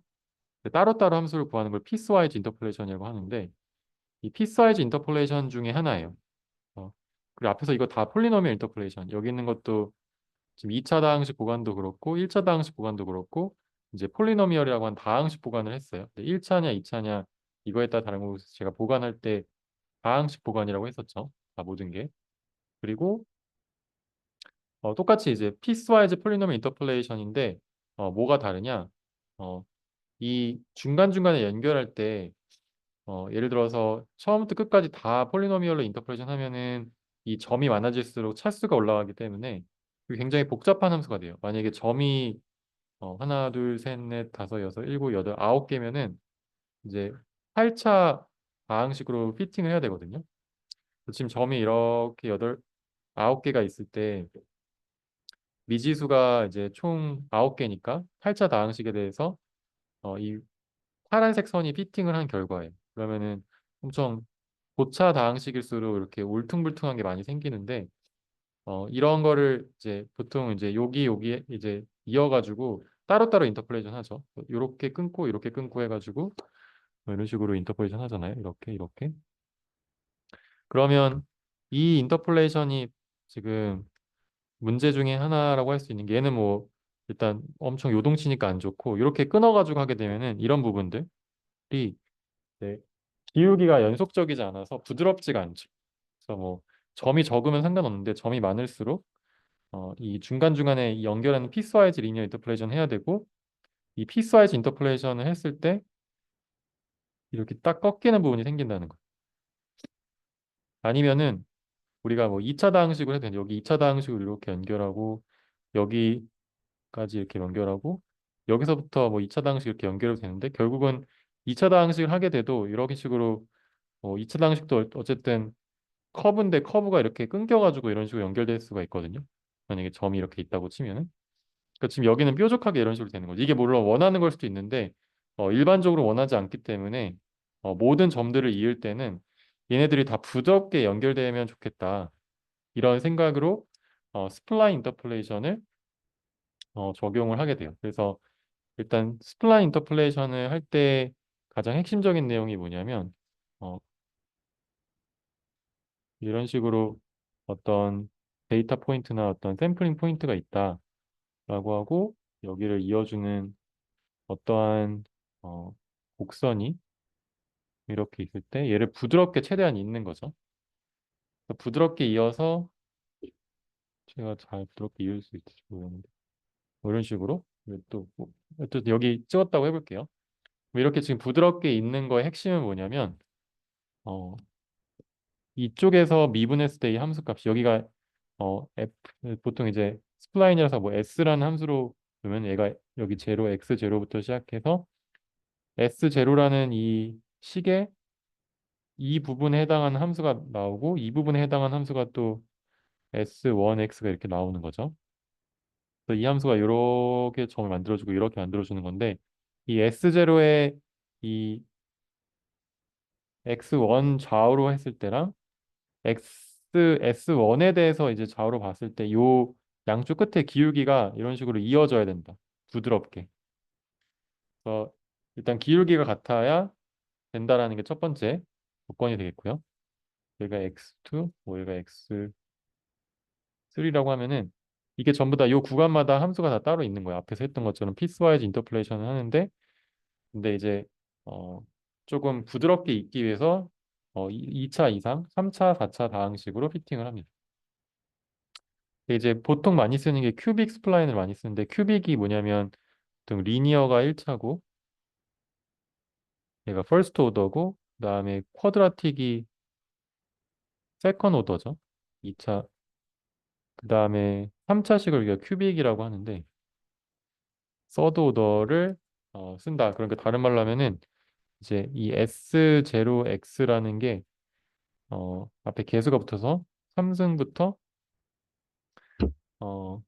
따로따로 함수를 구하는 걸 피스와이즈 인터폴레이션이라고 하는데 이 피스와이즈 인터폴레이션 중에 하나예요. 그리고 앞에서 이거 다 폴리노미얼 인터폴레이션 여기 있는 것도 지금 2차 다항식 보관도 그렇고 1차 다항식 보관도 그렇고 이제 폴리노미얼이라고 한 다항식 보관을 했어요. 근데 1차냐 2차냐 이거에 따라 다른 거고 제가 보관할 때 다항식 보관이라고 했었죠. 다 모든 게. 그리고 똑같이 이제 피스와이즈 폴리노미얼 인터폴레이션인데 뭐가 다르냐? 어, 이 중간중간에 연결할 때 예를 들어서 처음부터 끝까지 다 폴리노미얼로 인터폴레이션 하면은 이 점이 많아질수록 차수가 올라가기 때문에 이게 굉장히 복잡한 함수가 돼요. 만약에 점이 하나, 둘, 셋, 넷, 다섯, 여섯, 일곱, 여덟, 아홉 개면은 이제 8차 다항식으로 피팅을 해야 되거든요. 지금 점이 이렇게 여덟, 아홉 개가 있을 때 미지수가 이제 총 아홉 개니까 8차 다항식에 대해서 이 파란색 선이 피팅을 한 결과예요. 그러면은 엄청 고차 다항식일수록 이렇게 울퉁불퉁한 게 많이 생기는데 이런 거를 이제 보통 이제 여기 이제 이어가지고 따로따로 인터폴레이션 하죠. 요렇게 끊고 이렇게 끊고 해가지고 뭐 이런 식으로 인터폴레이션 하잖아요. 이렇게 이렇게. 그러면 이 인터폴레이션이 지금 문제 중에 하나라고 할 수 있는 게 얘는 뭐 일단 엄청 요동치니까 안 좋고 이렇게 끊어가지고 하게 되면은 이런 부분들이 네, 기울기가 연속적이지 않아서 부드럽지가 않죠. 그래서 뭐 점이 적으면 상관없는데 점이 많을수록 이 중간중간에 이 연결하는 피스와이즈 리니어 인터폴레이션 해야 되고 이 피스와이즈 인터폴레이션을 했을 때 이렇게 딱 꺾이는 부분이 생긴다는 거예요. 아니면은 우리가 뭐 2차 다항식으로 해도 되는데 여기 2차 다항식으로 이렇게 연결하고 여기까지 이렇게 연결하고 여기서부터 뭐 2차 다항식 이렇게 연결해도 되는데 결국은 2차 다항식을 하게 돼도 이런 식으로 2차 다항식도 어쨌든 커브인데 커브가 이렇게 끊겨가지고 이런 식으로 연결될 수가 있거든요. 만약에 점이 이렇게 있다고 치면은. 그러니까 지금 여기는 뾰족하게 이런 식으로 되는 거죠. 이게 물론 원하는 걸 수도 있는데 일반적으로 원하지 않기 때문에 모든 점들을 이을 때는 얘네들이 다 부드럽게 연결되면 좋겠다. 이런 생각으로 스플라인 인터폴레이션을 적용을 하게 돼요. 그래서 일단 스플라인 인터폴레이션을 할 때 가장 핵심적인 내용이 뭐냐면 어, 이런 식으로 어떤 데이터 포인트나 어떤 샘플링 포인트가 있다라고 하고 여기를 이어주는 어떠한 어, 곡선이 이렇게 있을 때 얘를 부드럽게 최대한 잇는 거죠. 그래서 부드럽게 이어서 제가 잘 부드럽게 이을 수 있을지 모르겠는데 뭐 이런 식으로 또 또 여기 찍었다고 해볼게요. 뭐 이렇게 지금 부드럽게 잇는 거의 핵심은 뭐냐면 어, 이쪽에서 미분했을 때 이 함수값이 여기가 f 보통 이제 스플라인이라서 뭐 s라는 함수로 보면 얘가 여기 제로 x 제로부터 시작해서 s 제로라는 이 식의 이 부분에 해당하는 함수가 나오고 이 부분에 해당하는 함수가 또 S1X가 이렇게 나오는 거죠. 그래서 이 함수가 이렇게 점을 만들어주고 이렇게 만들어주는 건데 이 S0의 이 X1 좌우로 했을 때랑 S1에 대해서 이제 좌우로 봤을 때 요 양쪽 끝에 기울기가 이런 식으로 이어져야 된다. 부드럽게. 그래서 일단 기울기가 같아야 된다라는 게 첫 번째 조건이 되겠고요. 여기가 X2, 뭐 여기가 X3라고 하면은 이게 전부 다 요 구간마다 함수가 다 따로 있는 거예요. 앞에서 했던 것처럼 피스와이즈 인터폴레이션을 하는데 근데 이제 어 조금 부드럽게 있기 위해서 2차 이상, 3차, 4차 다항식으로 피팅을 합니다. 이제 보통 많이 쓰는 게 큐빅 스플라인을 많이 쓰는데 큐빅이 뭐냐면 보통 리니어가 1차고 얘가 퍼스트 오더고 그다음에 쿼드라틱이 세컨 오더죠. 2차 그다음에 3차식을 우리가 큐빅이라고 하는데 서드 오더를 쓴다. 그러니까 다른 말로 하면은 이제 이 S0X라는 게 앞에 개수가 붙어서 3승부터 어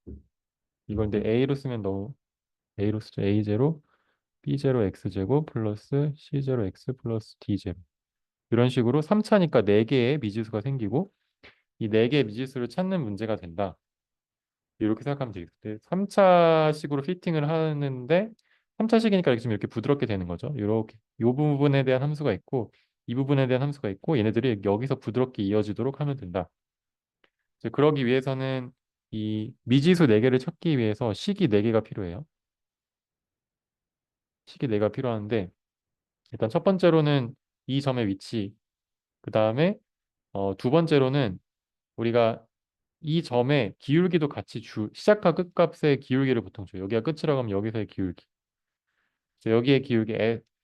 이걸 근데 A로 쓰면 너무 A로 쓰죠. A0 B0 X제곱 플러스 C0 X 플러스 D0 이런 식으로 3차니까 4개의 미지수가 생기고 이 4개의 미지수를 찾는 문제가 된다. 이렇게 생각하면 되겠어요. 3차식으로 피팅을 하는데 3차식이니까 지금 이렇게 부드럽게 되는 거죠. 이렇게 이 부분에 대한 함수가 있고 이 부분에 대한 함수가 있고 얘네들이 여기서 부드럽게 이어지도록 하면 된다. 이제 그러기 위해서는 이 미지수 4개를 찾기 위해서 식이 4개가 필요해요. 식이 4개가 필요한데 일단 첫 번째로는 이 점의 위치, 그 다음에 두 번째로는 우리가 이 점의 기울기도 같이 시작과 끝값의 기울기를 보통 줘요. 여기가 끝이라고 하면 여기서의 기울기. 그래서 여기의 기울기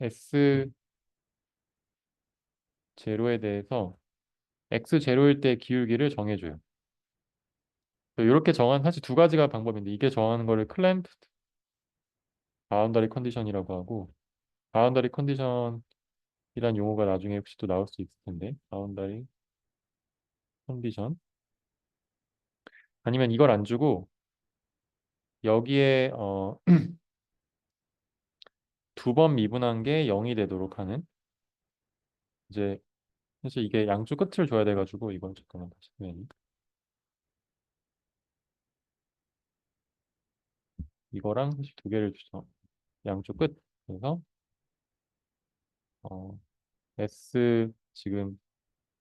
S 제로에 대해서 X 제로일 때 기울기를 정해줘요. 이렇게 정한 사실 두 가지가 방법인데 이게 정하는 거를 클램프 바운더리 컨디션이라고 하고 바운더리 컨디션이란 용어가 나중에 혹시 또 나올 수 있을 텐데 바운더리 컨디션 아니면 이걸 안 주고 여기에 두 번 미분한 게 0이 되도록 하는 이제 사실 이게 양쪽 끝을 줘야 돼가지고 이건 잠깐만 다시 쓰면 이거랑 사실 두 개를 주죠. 양쪽 끝. 그래서 어, S 지금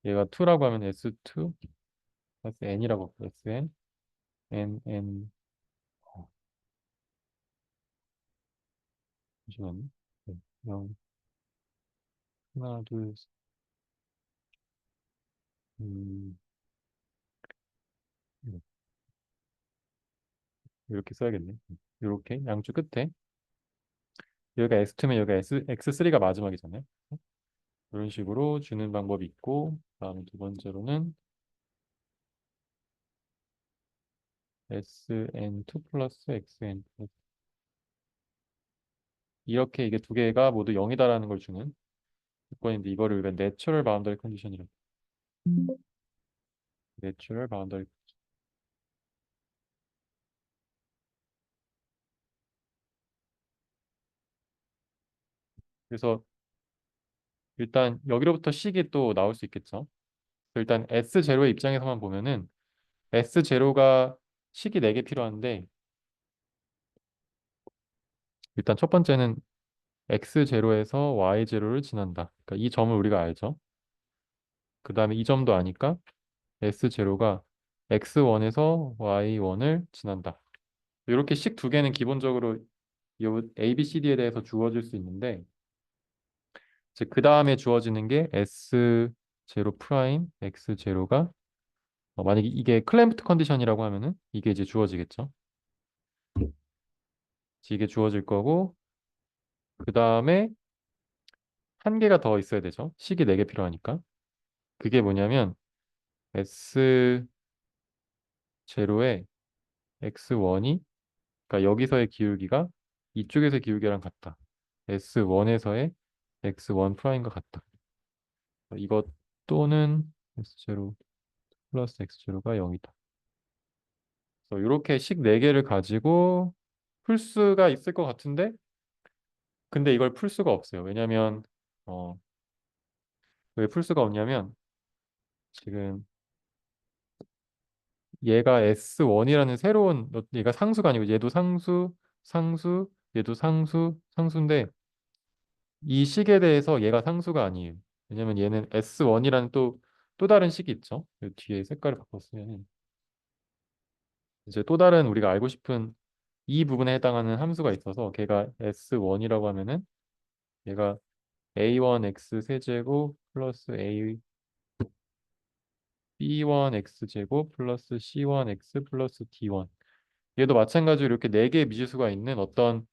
얘가 2라고 하면 S2, SN이라고 할게요. SN, NN. 어, 잠시만요. 네, 그냥 하나, 둘, 셋, 네, 이렇게 써야겠네. 이렇게 양쪽 끝에 여기가 S2면 여기가 X3가 마지막이잖아요. 이런 식으로 주는 방법이 있고, 다음에 두 번째로는 SN2 플러스 XN 플러스 이렇게 이게 두 개가 모두 0이다라는 걸 주는 조건인데 이거를 우리가 내추럴 바운더리 컨디션이라고. 내추럴 바운더리. 그래서 일단 여기로부터 식이 또 나올 수 있겠죠. 일단 S0의 입장에서만 보면은 S0가 식이 4개 필요한데 일단 첫 번째는 X0에서 Y0를 지난다. 그러니까 이 점을 우리가 알죠. 그 다음에 이 점도 아니까 S0가 X1에서 Y1을 지난다. 이렇게 식 두 개는 기본적으로 이 A, B, C, D에 대해서 주어질 수 있는데 이제 그 다음에 주어지는 게 S0 프라임 X0가 만약에 이게 클램프트 컨디션이라고 하면은 이게 이제 주어지겠죠. 이게 주어질 거고 그 다음에 한 개가 더 있어야 되죠. 식이 4개 필요하니까. 그게 뭐냐면 S0의 X1이 그러니까 여기서의 기울기가 이쪽에서의 기울기랑 같다. S1에서의 X1 프라임과 같다. 이것 또는 S0 플러스 X0가 0이다. 그래서 이렇게 식 4개를 가지고 풀 수가 있을 것 같은데 근데 이걸 풀 수가 없어요. 왜냐면 어, 왜 풀 수가 없냐면 지금 얘가 S1이라는 새로운 얘가 상수가 아니고 얘도 상수, 상수, 얘도 상수, 상수인데 이 식에 대해서 얘가 상수가 아니에요. 왜냐면 얘는 S1이라는 또 다른 식이 있죠. 이 뒤에 색깔을 바꿨으면 이제 또 다른 우리가 알고 싶은 이 부분에 해당하는 함수가 있어서 걔가 S1이라고 하면은 얘가 A1X 세제곱 플러스 A B1X 제곱 플러스 C1X 플러스 D1 얘도 마찬가지로 이렇게 네 개의 미지수가 있는 어떤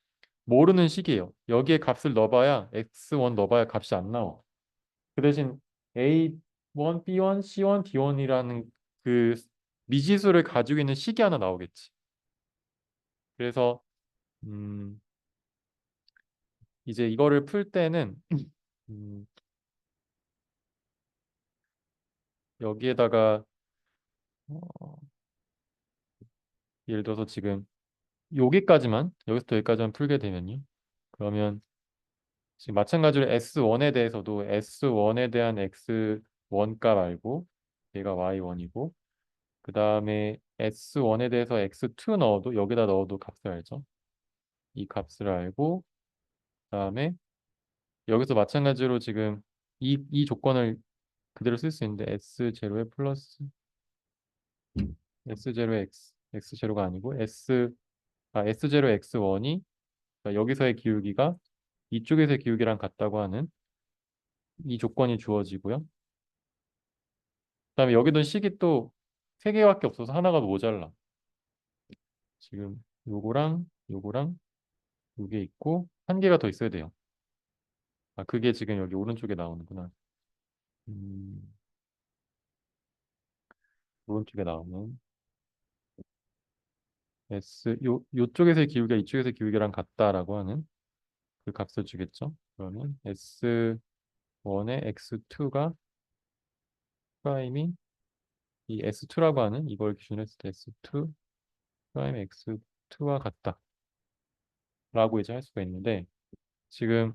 모르는 식이에요. 여기에 값을 넣어봐야 X1 넣어봐야 값이 안 나와. 그 대신 A1, B1, C1, D1이라는 그 미지수를 가지고 있는 식이 하나 나오겠지. 그래서 음, 이제 이거를 풀 때는 음, 여기에다가 어, 예를 들어서 지금 여기서부터 여기까지만 풀게 되면요. 그러면 지금 마찬가지로 S1에 대해서도 S1에 대한 X1 값 알고 얘가 Y1이고 그 다음에 S1에 대해서 X2 넣어도 여기다 넣어도 값을 알죠. 이 값을 알고 그 다음에 여기서 마찬가지로 지금 이 조건을 그대로 쓸 수 있는데 S0에 플러스 S0에 X0가 아니고 S0 X1이 여기서의 기울기가 이쪽에서의 기울기랑 같다고 하는 이 조건이 주어지고요. 그다음에 여기도 식이 또 세 개밖에 없어서 하나가 모자라. 지금 요거랑 요게 있고 한 개가 더 있어야 돼요. 아 그게 지금 여기 오른쪽에 나오는구나. 음, 오른쪽에 나오는 요쪽에서의 기울기가 이쪽에서의 기울기랑 같다라고 하는 그 값을 주겠죠. 그러면 S1의 X2가 프라임이 이 S2라고 하는 이걸 기준으로 했을 때 S2 프라임 X2와 같다라고 이제 할 수가 있는데 지금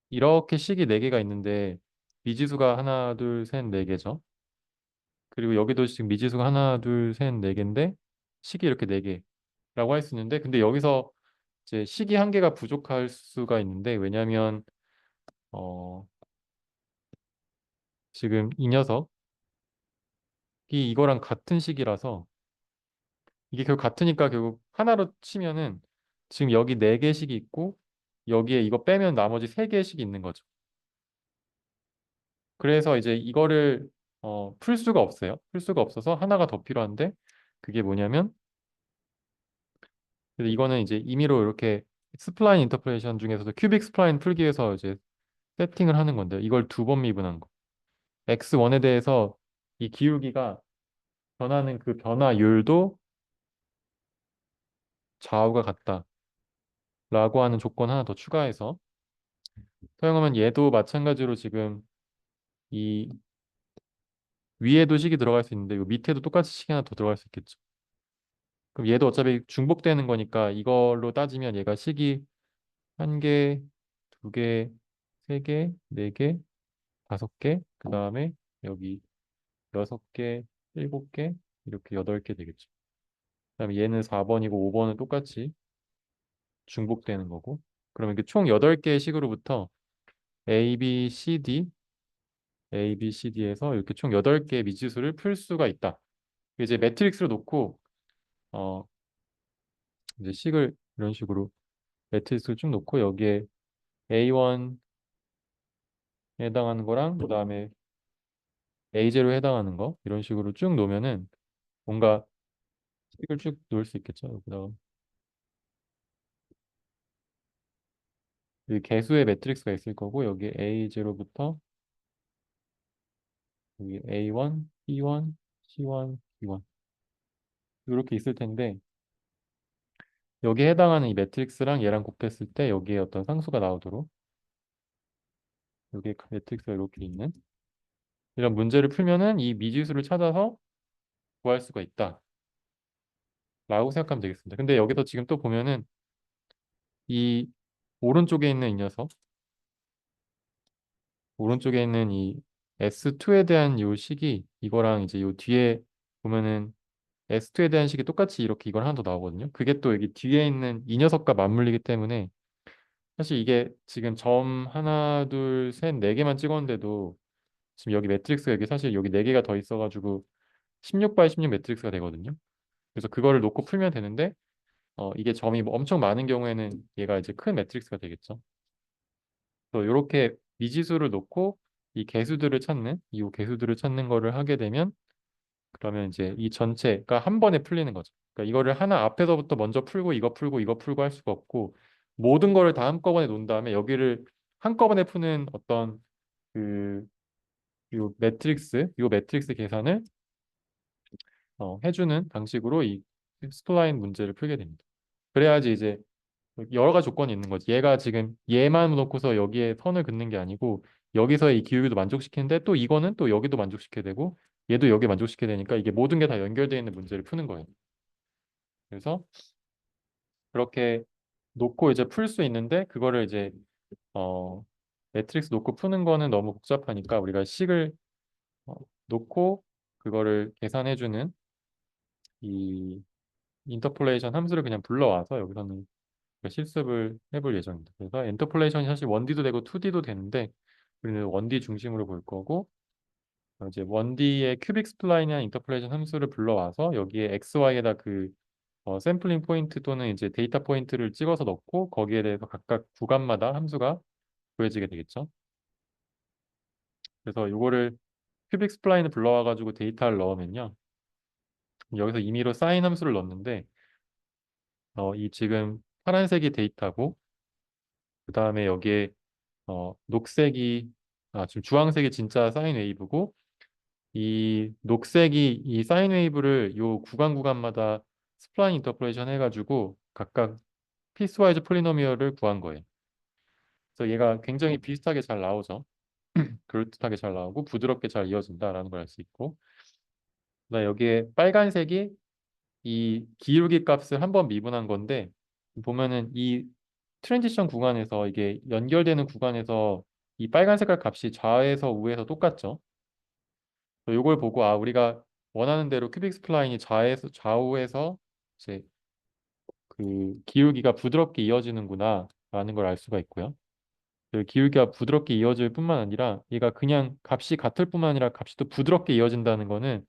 이렇게 식이 4개가 있는데 미지수가 하나, 둘, 셋, 네 개죠. 그리고 여기도 지금 미지수가 하나, 둘, 셋, 네 개인데 식이 이렇게 네 개라고 할 수 있는데 근데 여기서 이제 식이 한 개가 부족할 수가 있는데 왜냐하면 어, 지금 이 녀석이 이거랑 같은 식이라서 이게 결국 같으니까 결국 하나로 치면은 지금 여기 네 개씩이 있고 여기에 이거 빼면 나머지 세 개씩이 있는 거죠. 그래서 이제 이거를 풀 수가 없어요. 풀 수가 없어서 하나가 더 필요한데 그게 뭐냐면 그래서 이거는 이제 임의로 이렇게 스플라인 인터폴레이션 중에서도 큐빅 스플라인 풀기 위해서 이제 세팅을 하는 건데 이걸 두 번 미분한 거. x1에 대해서 이 기울기가 변하는 그 변화율도 좌우가 같다라고 하는 조건 하나 더 추가해서 사용하면 얘도 마찬가지로 지금 이 위에도 식이 들어갈 수 있는데 이 밑에도 똑같이 식이 하나 더 들어갈 수 있겠죠. 그럼 얘도 어차피 중복되는 거니까 이걸로 따지면 얘가 식이 한 개, 두 개, 세 개, 네 개, 다섯 개, 그 다음에 여기 여섯 개, 일곱 개, 이렇게 여덟 개 되겠죠. 그다음에 얘는 4번이고 5번은 똑같이 중복되는 거고. 그러면 이게 총 8개의 식으로부터 A, B, C, D, A, B, C, D에서 이렇게 총 8개의 미지수를 풀 수가 있다. 이제 매트릭스로 놓고 어 이제 식을 이런 식으로 매트릭스를 쭉 놓고 여기에 A1에 해당하는 거랑 그다음에 A0에 해당하는 거 이런 식으로 쭉 놓으면은 뭔가 식을 쭉 놓을 수 있겠죠. 여기다가 여기 개수의 매트릭스가 있을 거고 여기 A0부터 여기 A1, B1, C1, B1 이렇게 있을 텐데 여기에 해당하는 이 매트릭스랑 얘랑 곱했을 때 여기에 어떤 상수가 나오도록 여기에 매트릭스가 이렇게 있는 이런 문제를 풀면은 이 미지수를 찾아서 구할 수가 있다라고 생각하면 되겠습니다. 근데 여기서 지금 또 보면은 이 오른쪽에 있는 이 녀석 오른쪽에 있는 이 S2에 대한 요 식이 이거랑 이제 요 뒤에 보면은 S2에 대한 식이 똑같이 이렇게 이걸 하나 더 나오거든요. 그게 또 여기 뒤에 있는 이 녀석과 맞물리기 때문에 사실 이게 지금 점 하나, 둘, 셋, 네 개만 찍었는데도 지금 여기 매트릭스가 여기 사실 여기 네 개가 더 있어가지고 16 바이 16 매트릭스가 되거든요. 그래서 그거를 놓고 풀면 되는데 이게 점이 뭐 엄청 많은 경우에는 얘가 이제 큰 매트릭스가 되겠죠. 그래서 이렇게 미지수를 놓고 이 개수들을 찾는 이 개수들을 찾는 거를 하게 되면 그러면 이제 이 전체가 한 번에 풀리는 거죠. 그러니까 이거를 하나 앞에서부터 먼저 풀고 이거 풀고 이거 풀고 할 수가 없고 모든 거를 다 한꺼번에 놓은 다음에 여기를 한꺼번에 푸는 어떤 그 요 매트릭스 계산을 해주는 방식으로 이 스플라인 문제를 풀게 됩니다. 그래야지 이제 여러 가지 조건이 있는 거지. 얘가 지금 얘만 놓고서 여기에 선을 긋는 게 아니고 여기서의 이 기울기도 만족시키는데 또 이거는 또 여기도 만족시켜야 되고 얘도 여기 만족시켜야 되니까 이게 모든 게 다 연결되어 있는 문제를 푸는 거예요. 그래서 그렇게 놓고 이제 풀 수 있는데 그거를 이제 어, 매트릭스 놓고 푸는 거는 너무 복잡하니까 우리가 식을 어, 놓고 그거를 계산해주는 이 인터폴레이션 함수를 그냥 불러와서 여기서는 실습을 해볼 예정입니다. 그래서 인터폴레이션이 사실 1D도 되고 2D도 되는데 우리는 1D 중심으로 볼 거고 이제 1D의 큐빅 스플라인이나 인터폴레이션 함수를 불러와서 여기에 XY에다 그 샘플링 포인트 또는 이제 데이터 포인트를 찍어서 넣고 거기에 대해서 각각 구간마다 함수가 구해지게 되겠죠. 그래서 이거를 큐빅 스플라인을 불러와 가지고 데이터를 넣으면요. 여기서 임의로 사인 함수를 넣었는데 이 지금 파란색이 데이터고 그 다음에 여기에 녹색이 지금 주황색이 진짜 사인 웨이브고 이 녹색이 이 사인 웨이브를 요 구간마다 스플라인 인터폴레이션 해가지고 각각 피스와이즈 폴리노미얼을 구한 거예요. 그래서 얘가 굉장히 비슷하게 잘 나오죠. 그럴듯하게 잘 나오고 부드럽게 잘 이어진다라는 걸 알 수 있고 그다음 여기에 빨간색이 이 기울기 값을 한번 미분한 건데 보면은 이 트랜지션 구간에서 이게 연결되는 구간에서 이 빨간 색깔 값이 좌에서 우에서 똑같죠. 요걸 보고 아 우리가 원하는 대로 큐빅 스플라인이 좌에서 좌우에서 이제 그 기울기가 부드럽게 이어지는구나 라는 걸 알 수가 있고요. 그 기울기가 부드럽게 이어질 뿐만 아니라 얘가 그냥 값이 같을 뿐만 아니라 값이 또 부드럽게 이어진다는 거는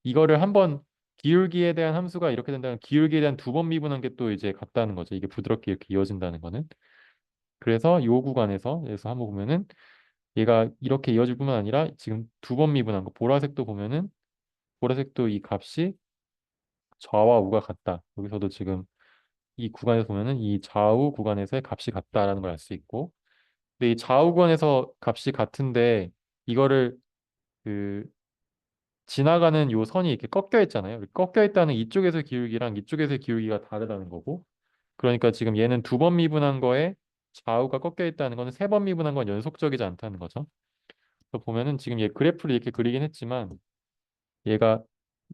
이거를 한번 기울기에 대한 함수가 이렇게 된다면 기울기에 대한 두 번 미분한 게 또 이제 같다는 거죠. 이게 부드럽게 이렇게 이어진다는 거는. 그래서 요 구간에서 한번 보면은 얘가 이렇게 이어질 뿐만 아니라 지금 두 번 미분한 거 보라색도 보면은 보라색도 이 값이 좌와 우가 같다. 여기서도 지금 이 구간에서 보면은 이 좌우 구간에서의 값이 같다라는 걸 알 수 있고 근데 이 좌우 구간에서 값이 같은데 이거를 그 지나가는 요 선이 이렇게 꺾여 있잖아요. 꺾여 있다는 이쪽에서 기울기랑 이쪽에서의 기울기가 다르다는 거고 그러니까 지금 얘는 두 번 미분한 거에 좌우가 꺾여 있다는 거는 세 번 미분한 건 연속적이지 않다는 거죠. 그래서 보면은 지금 얘 그래프를 이렇게 그리긴 했지만 얘가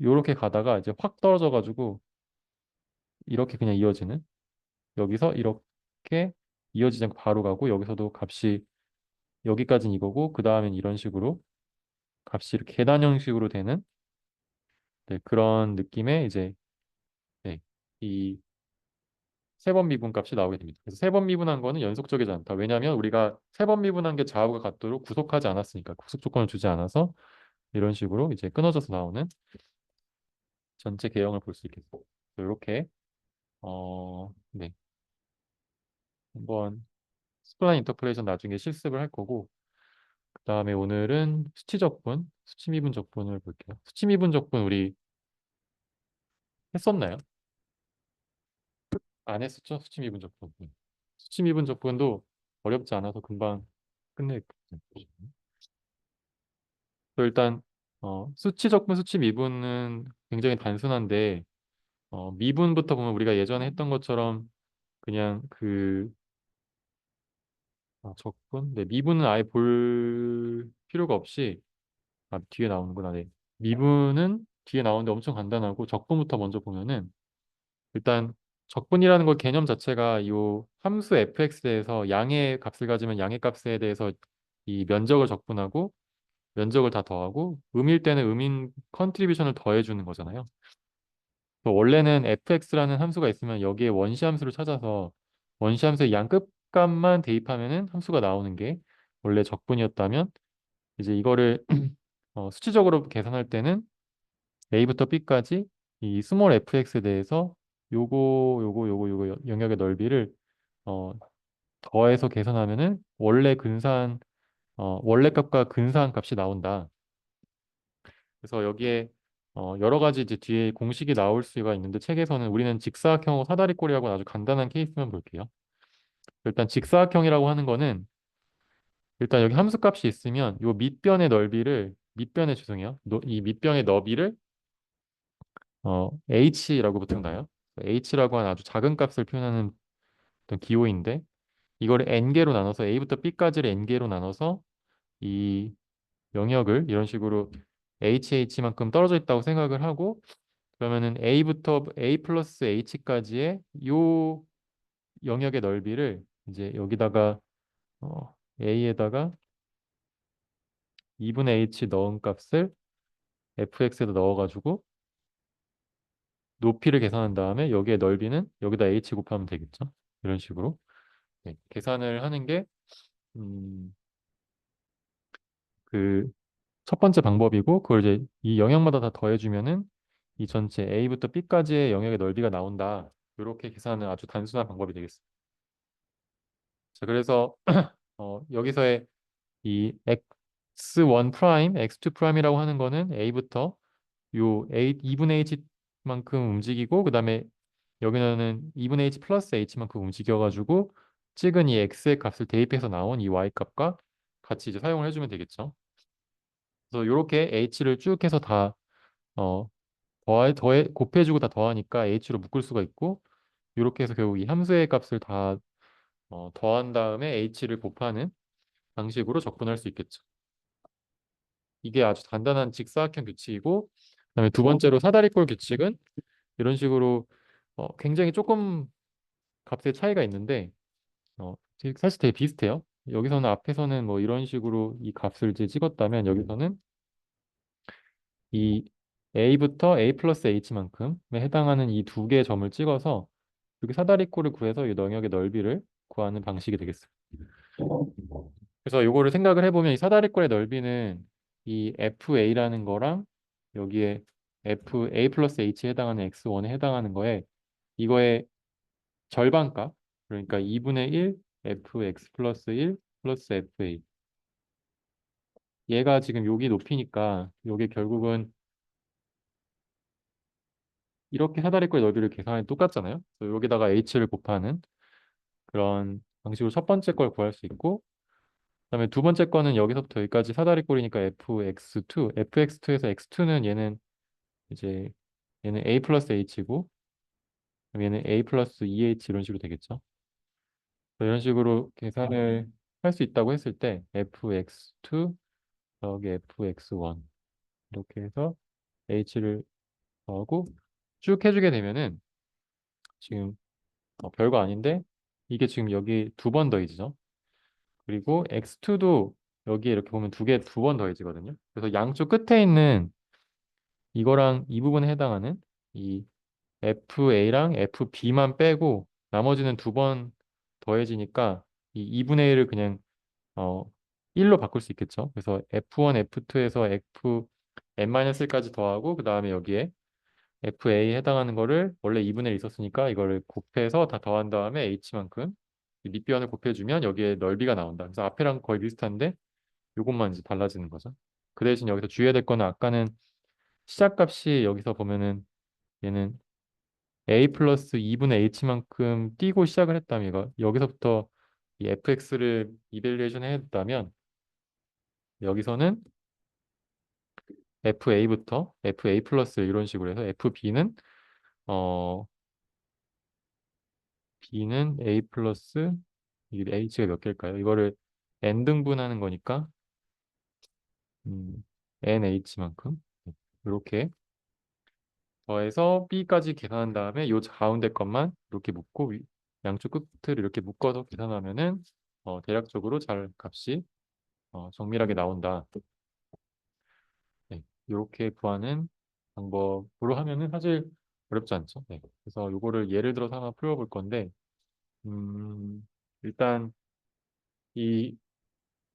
요렇게 가다가 이제 확 떨어져 가지고 이렇게 그냥 이어지는 여기서 이렇게 이어지지 않고 바로 가고 여기서도 값이 여기까지는 이거고 그 다음엔 이런 식으로 값이 이렇게 계단 형식으로 되는 네, 그런 느낌의 이제 네, 이 세 번 미분 값이 나오게 됩니다. 그래서 세 번 미분한 거는 연속적이지 않다. 왜냐하면 우리가 세 번 미분한 게 좌우가 같도록 구속하지 않았으니까 구속 조건을 주지 않아서 이런 식으로 이제 끊어져서 나오는 전체 개형을 볼 수 있겠습니다. 이렇게 네, 한번 스플라인 인터폴레이션 나중에 실습을 할 거고 그다음에 오늘은 수치 적분, 수치 미분 적분을 볼게요. 수치 미분 적분 우리 했었나요? 안 했었죠? 수치 미분 적분. 수치 미분 적분도 어렵지 않아서 금방 끝냈거든요. 일단 수치 적분, 수치 미분은 굉장히 단순한데 미분부터 보면 우리가 예전에 했던 것처럼 그냥 그 적분, 네, 미분은 아예 볼 필요가 없이 뒤에 나오는구나. 네. 미분은 뒤에 나오는데 엄청 간단하고 적분부터 먼저 보면은 일단 적분이라는 거 개념 자체가 이 함수 fx에서 양의 값을 가지면 양의 값에 대해서 이 면적을 적분하고 면적을 다 더하고 음일 때는 음인 컨트리뷰션을 더해주는 거잖아요. 원래는 fx라는 함수가 있으면 여기에 원시 함수를 찾아서 원시 함수의 양 끝값만 대입하면은 함수가 나오는 게 원래 적분이었다면 이제 이거를 수치적으로 계산할 때는 A부터 B까지 이 스몰 fx에 대해서 요거 영역의 넓이를 어, 더해서 계산하면은 원래 값과 근사한 값이 나온다. 그래서 여기에 여러 가지 이제 뒤에 공식이 나올 수가 있는데 책에서는 우리는 직사각형하고 사다리꼴이라고 아주 간단한 케이스만 볼게요. 일단 직사각형이라고 하는 거는 일단 여기 함수값이 있으면 요 밑변의 죄송해요. 이 밑변의 너비를 h라고 보통 나요. h라고 하는 아주 작은 값을 표현하는 어떤 기호인데 이거를 n개로 나눠서 a부터 b까지를 n개로 나눠서 이 영역을 이런 식으로 h만큼 떨어져 있다고 생각을 하고 그러면은 a부터 a 플러스 h까지의 요 영역의 넓이를 이제 여기다가 a에다가 2분의 h 넣은 값을 fx에다 넣어가지고 높이를 계산한 다음에 여기에 넓이는 여기다 h 곱하면 되겠죠. 이런 식으로 네, 계산을 하는 게 음, 그 첫 번째 방법이고 그걸 이제 이 영역마다 다 더해주면은 이 전체 A부터 B까지의 영역의 넓이가 나온다. 이렇게 계산하는 아주 단순한 방법이 되겠습니다. 자, 그래서 여기서의 이 x1 프라임, x2 프라임이라고 하는 거는 A부터 요 A 2분의 h만큼 움직이고 그다음에 여기는 2분의 h 플러스 h만큼 움직여가지고 찍은 이 x의 값을 대입해서 나온 이 y 값과 같이 이제 사용을 해주면 되겠죠. 그래서 이렇게 h를 쭉 해서 다 어, 곱해주고 다 더하니까 h로 묶을 수가 있고 이렇게 해서 결국 이 함수의 값을 다 더한 다음에 h를 곱하는 방식으로 적분할 수 있겠죠. 이게 아주 간단한 직사각형 규칙이고 그다음에 두 번째로 사다리꼴 규칙은 이런 식으로 굉장히 조금 값의 차이가 있는데 사실 되게 비슷해요. 여기서는 앞에서는 뭐 이런 식으로 이 값을 이제 찍었다면 여기서는 이 a부터 a 플러스 h만큼에 해당하는 이 두 개의 점을 찍어서 여기 사다리꼴을 구해서 이 영역의 넓이를 구하는 방식이 되겠습니다. 그래서 요거를 생각을 해보면 이 사다리꼴의 넓이는 이 FA라는 거랑 여기에 FA 플러스 H에 해당하는 X1에 해당하는 거에 이거의 절반값 그러니까 2분의 1 FX 플러스 1 플러스 FA 얘가 지금 여기 높이니까 요게 결국은 이렇게 사다리꼴의 넓이를 계산하면 똑같잖아요. 그래서 여기다가 H를 곱하는 그런 방식으로 첫 번째 걸 구할 수 있고 그다음에 두 번째 거는 여기서부터 여기까지 사다리꼴이니까 fx2, fx2에서 x2는 이제 얘는 a 플러스 h고 그럼 얘는 a 플러스 2h 이런 식으로 되겠죠. 이런 식으로 계산을 할 수 있다고 했을 때 fx2 더하기 fx1 이렇게 해서 h를 더하고 쭉 해주게 되면은 지금 별거 아닌데 이게 지금 여기 두 번 더해지죠. 그리고 x2도 여기에 이렇게 보면 두 번 더해지거든요. 그래서 양쪽 끝에 있는 이거랑 이 부분에 해당하는 이 FA랑 FB만 빼고 나머지는 두 번 더해지니까 이 2분의 1을 그냥 어 1로 바꿀 수 있겠죠. 그래서 F1, F2에서 Fn-1까지 더하고 그 다음에 여기에 FA에 해당하는 거를 원래 2분의 1 있었으니까 이거를 곱해서 다 더한 다음에 H만큼 이 밑변을 곱해주면 여기에 넓이가 나온다. 그래서 앞에랑 거의 비슷한데 이것만 이제 달라지는 거죠. 그 대신 여기서 주의해야 될 거는 아까는 시작값이 여기서 보면은 얘는 a 플러스 2분의 h만큼 띄고 시작을 했다면 이거 여기서부터 이 fx를 이벨리에이션 했다면 여기서는 fa부터 fa 플러스 이런 식으로 해서 fb는 어 b는 a 플러스 이게 h가 몇 개일까요? 이거를 n 등분하는 거니까 nh만큼 이렇게 더해서 b까지 계산한 다음에 요 가운데 것만 이렇게 묶고 양쪽 끝을 이렇게 묶어서 계산하면은 대략적으로 잘 값이 정밀하게 나온다. 네, 이렇게 구하는 방법으로 하면은 사실 어렵지 않죠. 네, 그래서 요거를 예를 들어서 하나 풀어볼 건데 일단 이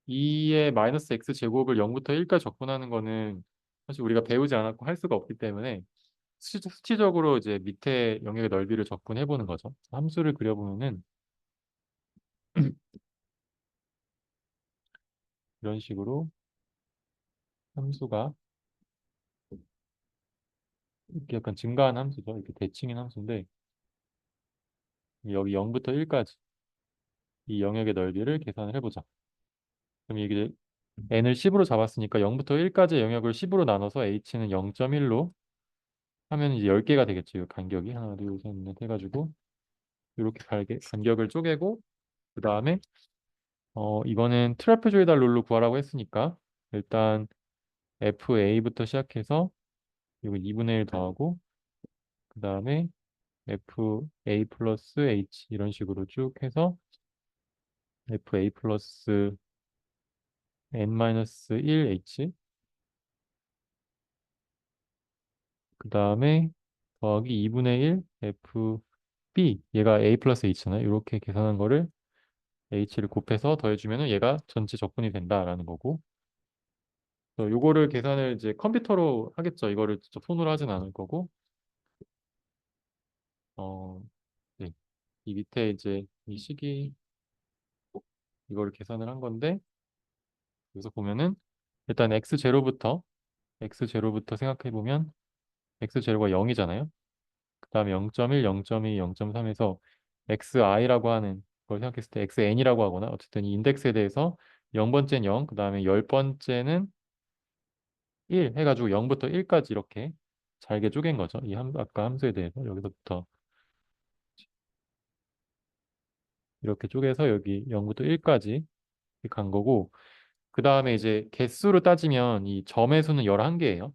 2의 마이너스 x 제곱을 0부터 1까지 적분하는 거는 사실 우리가 배우지 않았고 할 수가 없기 때문에 수치적으로 이제 밑에 영역의 넓이를 적분해 보는 거죠. 함수를 그려보면은 이런 식으로 함수가 이렇게 약간 증가한 함수죠. 이렇게 대칭인 함수인데 여기 0부터 1까지 이 영역의 넓이를 계산을 해보자. 그럼 이게 n을 10으로 잡았으니까 0부터 1까지 영역을 10으로 나눠서 h는 0.1로 하면 이제 10개가 되겠죠. 이 간격이 하나, 둘, 셋, 넷 해가지고 이렇게 간격을 쪼개고 그 다음에 이거는 트라페조이달 룰로 구하라고 했으니까 일단 FA부터 시작해서 이거 2분의 1 더하고 그 다음에 FA 플러스 H 이런 식으로 쭉 해서 FA 플러스 N-1H 그 다음에 더하기 2분의 1 FB 얘가 A 플러스 H잖아요. 이렇게 계산한 거를 H를 곱해서 더해주면은 얘가 전체 적분이 된다라는 거고 요거를 계산을 이제 컴퓨터로 하겠죠. 이거를 직접 손으로 하진 않을 거고 어, 네. 이 밑에 이제 이 식이 이거를 계산을 한 건데 여기서 보면은 일단 x 제로부터 생각해 보면 x 제로가 0이잖아요. 그다음에 0.1, 0.2, 0.3에서 xi라고 하는 걸 생각했을 때 xn이라고 하거나 어쨌든 이 인덱스에 대해서 0번째는 0, 그다음에 10번째는 1 해가지고 0부터 1까지 이렇게 잘게 쪼갠 거죠. 아까 함수에 대해서 여기서부터 이렇게 쪼개서 여기 0부터 1까지 간 거고 그 다음에 이제 개수로 따지면 이 점의 수는 11개예요.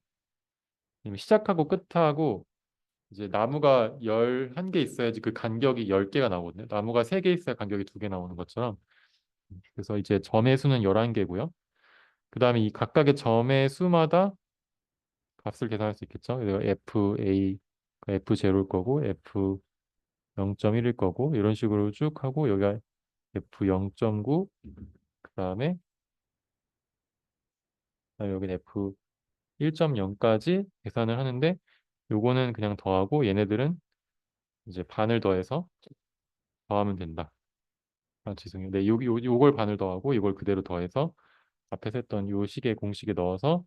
시작하고 끝하고 이제 나무가 11개 있어야지 그 간격이 10개가 나오거든요. 나무가 3개 있어야 간격이 2개 나오는 것처럼 그래서 이제 점의 수는 11개고요. 그 다음에 이 각각의 점의 수마다 값을 계산할 수 있겠죠. 그래서 FA, F0일 거고, F 0.1일 거고, 이런 식으로 쭉 하고, 여기가 F 0.9, 그 다음에 여기는 F 1.0까지 계산을 하는데, 요거는 그냥 더하고, 얘네들은 이제 반을 더해서 더하면 된다. 아, 죄송해요. 네, 요걸 반을 더하고, 이걸 그대로 더해서 앞에서 했던 요 식의 공식에 넣어서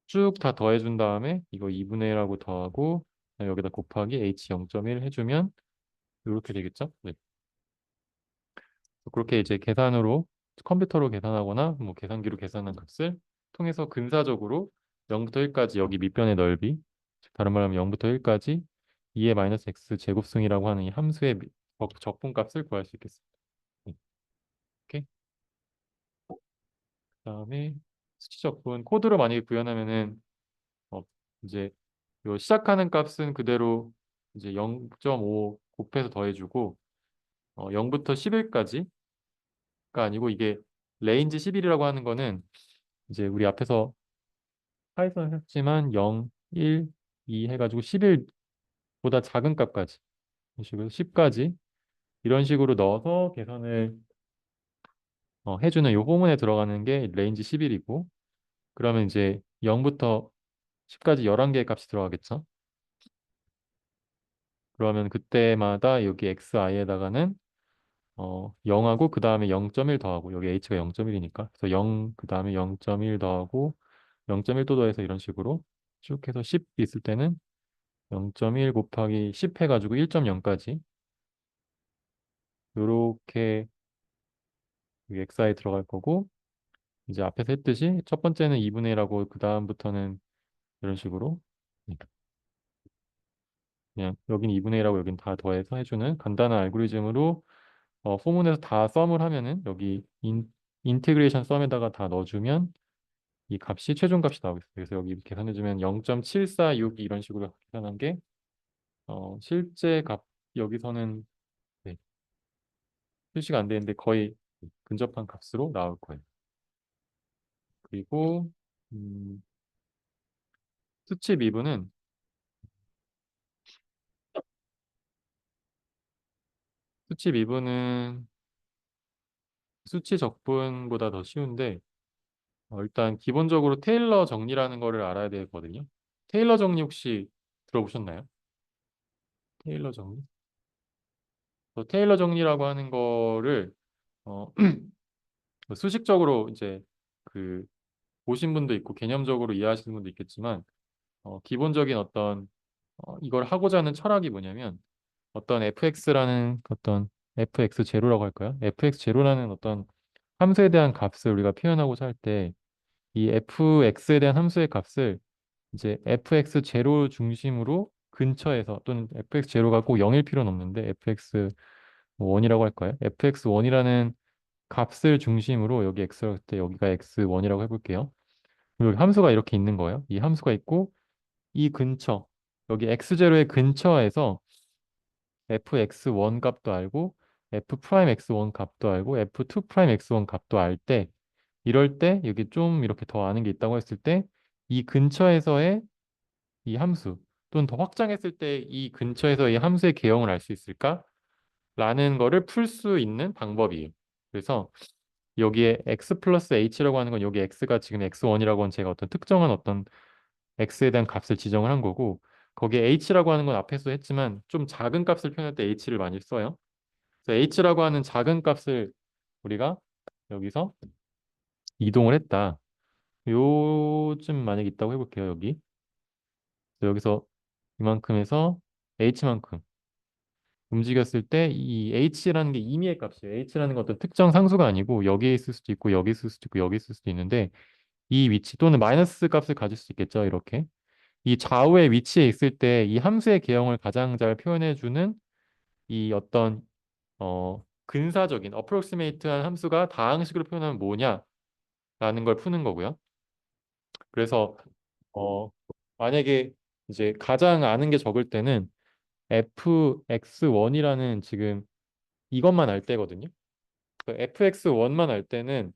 쭉 다 더해준 다음에 이거 2분의 1하고 더하고 여기다 곱하기 h 0.1 해주면 이렇게 되겠죠? 네. 그렇게 이제 계산으로 컴퓨터로 계산하거나 뭐 계산기로 계산한 값을 통해서 근사적으로 0부터 1까지 여기 밑변의 넓이 즉 다른 말하면 0부터 1까지 2의 마이너스 x 제곱승이라고 하는 이 함수의 적분값을 구할 수 있겠습니다. 네. 오케이. 그다음에 수치 적분 코드로 만약에 구현하면은 어, 이제 요 시작하는 값은 그대로 이제 0.5 곱해서 더해주고 0부터 11까지가 아니고 이게 레인지 11이라고 하는 거는 이제 우리 앞에서 파이썬을 했지만 0, 1, 2 해가지고 11보다 작은 값까지 이런 식으로 10까지 이런 식으로 넣어서 계산을 해주는 요 호문에 들어가는 게 레인지 11이고 그러면 이제 0부터 10까지 11개의 값이 들어가겠죠. 그러면 그때마다 여기 xi에다가는 0하고 그 다음에 0.1 더하고 여기 h가 0.1이니까 그래서 0 그 다음에 0.1 더하고 0.1 또 더해서 이런 식으로 쭉 해서 10 있을 때는 0.1 곱하기 10 해가지고 1.0까지 요렇게 xi 들어갈 거고 이제 앞에서 했듯이 첫 번째는 2분의 1하고 그 다음부터는 이런 식으로 그냥 여긴 2분의 1하고 여긴 다 더해서 해주는 간단한 알고리즘으로 포문에서 다 썸을 하면은 여기 인테그레이션 썸에다가 다 넣어주면 이 값이 최종 값이 나오겠어요. 그래서 여기 계산해주면 0.746 이런 식으로 계산한 게 실제 값 여기서는 네, 표시가 안 되는데 거의 근접한 값으로 나올 거예요. 그리고 음, 수치 미분은 수치 미분은 수치 적분보다 더 쉬운데 일단 기본적으로 테일러 정리라는 거를 알아야 되거든요. 테일러 정리 혹시 들어보셨나요? 테일러 정리? 테일러 정리라고 하는 거를 어, 수식적으로 이제 그 보신 분도 있고 개념적으로 이해하시는 분도 있겠지만 기본적인 어떤 이걸 하고자 하는 철학이 뭐냐면 어떤 fx라는 어떤 fx 제로라고 할까요? fx 제로라는 어떤 함수에 대한 값을 우리가 표현하고자 할 때 이 fx에 대한 함수의 값을 이제 fx 제로 중심으로 근처에서 또는 fx 제로가 꼭 0일 필요는 없는데 fx 1이라고 할까요? fx 1이라는 값을 중심으로 여기 x라고 할 때 여기가 x1이라고 해볼게요. 그리고 여기 함수가 이렇게 있는 거예요. 이 함수가 있고 이 근처 여기 x0의 근처에서 fx1 값도 알고 f 프라임 x1 값도 알고 f2 프라임 x1 값도 알 때 이럴 때 여기 좀 이렇게 더 아는 게 있다고 했을 때 이 근처에서의 이 함수 또는 더 확장했을 때 이 근처에서 이 함수의 개형을 알 수 있을까? 라는 거를 풀 수 있는 방법이에요. 그래서 여기에 x 플러스 h라고 하는 건 여기 x가 지금 x1이라고 하는 제가 어떤 특정한 어떤 x에 대한 값을 지정을 한 거고 거기에 h라고 하는 건 앞에서 했지만 좀 작은 값을 표현할 때 h를 많이 써요. 그래서 h라고 하는 작은 값을 우리가 여기서 이동을 했다. 요쯤 만약에 있다고 해볼게요. 여기. 그래서 여기서 이만큼에서 h만큼 움직였을 때 이 h라는 게 임의의 값이에요. h라는 건 어떤 특정 상수가 아니고 여기에 있을 수도 있고 여기 있을 수도 있고 여기 있을 수도 있는데 이 위치 또는 마이너스 값을 가질 수 있겠죠. 이렇게. 이 좌우의 위치에 있을 때 이 함수의 개형을 가장 잘 표현해 주는 이 어떤 근사적인 approximate한 함수가 다항식으로 표현하면 뭐냐라는 걸 푸는 거고요. 그래서 어 만약에 이제 가장 아는 게 적을 때는 fx1이라는 지금 이것만 알 때거든요. fx1만 할 때는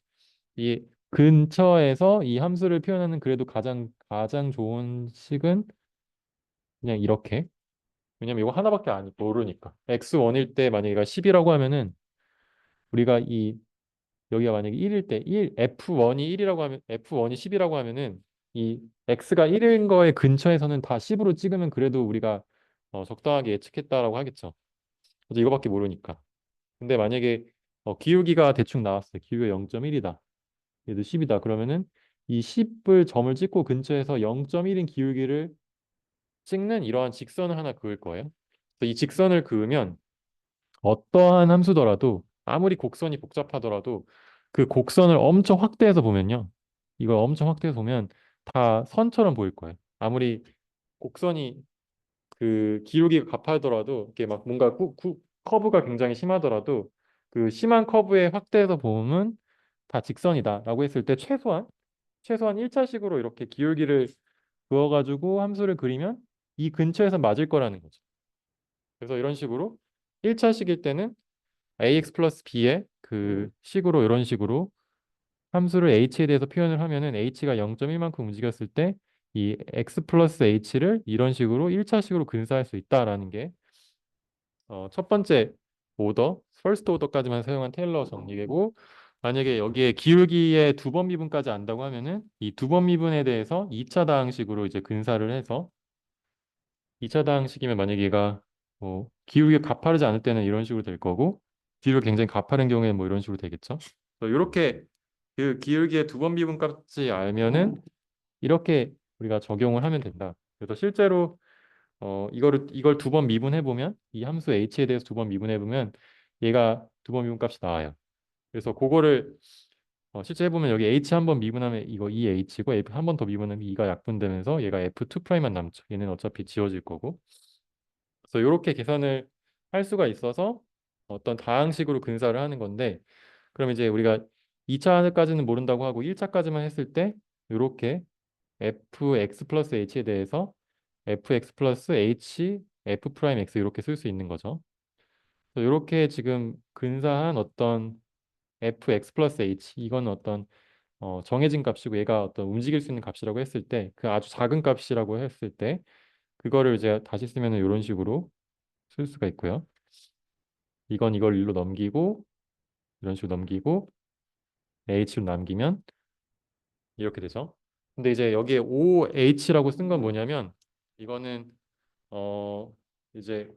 이 근처에서 이 함수를 표현하는 그래도 가장 좋은 식은 그냥 이렇게. 왜냐면 이거 하나밖에 모르니까. x1일 때 만약에 얘가 10이라고 하면은 우리가 이 여기가 만약에 1일 때 f1이 1이라고 하면 f1이 10이라고 하면은 이 x가 1인 거에 근처에서는 다 10으로 찍으면 그래도 우리가 적당하게 예측했다라고 하겠죠. 그래서 이거밖에 모르니까. 근데 만약에 기울기가 대충 나왔어요. 기울기가 0.1이다. 얘도 10이다. 그러면은 이 10을 점을 찍고 근처에서 0.1인 기울기를 찍는 이러한 직선을 하나 그을 거예요. 그래서 이 직선을 그으면 어떠한 함수더라도 아무리 곡선이 복잡하더라도 그 곡선을 엄청 확대해서 보면요. 이걸 엄청 확대해서 보면 다 선처럼 보일 거예요. 아무리 곡선이 그 기울기가 가파르더라도 이게 막 뭔가 커브가 굉장히 심하더라도 그 심한 커브에 확대해서 보면 다 직선이다라고 했을 때 최소한 1차식으로 이렇게 기울기를 그어가지고 함수를 그리면 이 근처에서 맞을 거라는 거죠. 그래서 이런 식으로 1차식일 때는 ax 플러스 b의 그 식으로 이런 식으로 함수를 h에 대해서 표현을 하면은 h가 0.1만큼 움직였을 때 이 x 플러스 h를 이런 식으로 1차식으로 근사할 수 있다라는 게 첫 번째 오더, 퍼스트 오더까지만 사용한 테일러 정리되고 만약에 여기에 기울기의 두 번 미분까지 안다고 하면은 이 두 번 미분에 대해서 2차 다항식으로 이제 근사를 해서 2차 다항식이면 만약에 얘가 뭐 기울기가 가파르지 않을 때는 이런 식으로 될 거고 기울기가 굉장히 가파른 경우에는 뭐 이런 식으로 되겠죠. 이렇게 그 기울기의 두 번 미분까지 알면은 이렇게 우리가 적용을 하면 된다. 그래서 실제로 이걸 두 번 미분해 보면 이 함수 h에 대해서 두 번 미분해 보면 얘가 두 번 미분 값이 나와요. 그래서 그거를 실제 해보면 여기 h 한 번 미분하면 이거 2h고 f 한 번 더 미분하면 2가 약분되면서 얘가 f2'만 남죠. 얘는 어차피 지워질 거고. 그래서 이렇게 계산을 할 수가 있어서 어떤 다항식으로 근사를 하는 건데 그럼 이제 우리가 2차까지는 모른다고 하고 1차까지만 했을 때 이렇게 fx 플러스 h에 대해서 fx 플러스 h f 프라임 x 이렇게 쓸 수 있는 거죠. 그래서 이렇게 지금 근사한 어떤 fx 플러스 h 이건 어떤 정해진 값이고 얘가 어떤 움직일 수 있는 값이라고 했을 때 그 아주 작은 값이라고 했을 때 그거를 이제 다시 쓰면은 이런 식으로 쓸 수가 있고요. 이건 이걸 일로 넘기고 이런 식으로 넘기고 h로 남기면 이렇게 되죠. 근데 이제 여기에 OH라고 쓴 건 뭐냐면 이거는 어 이제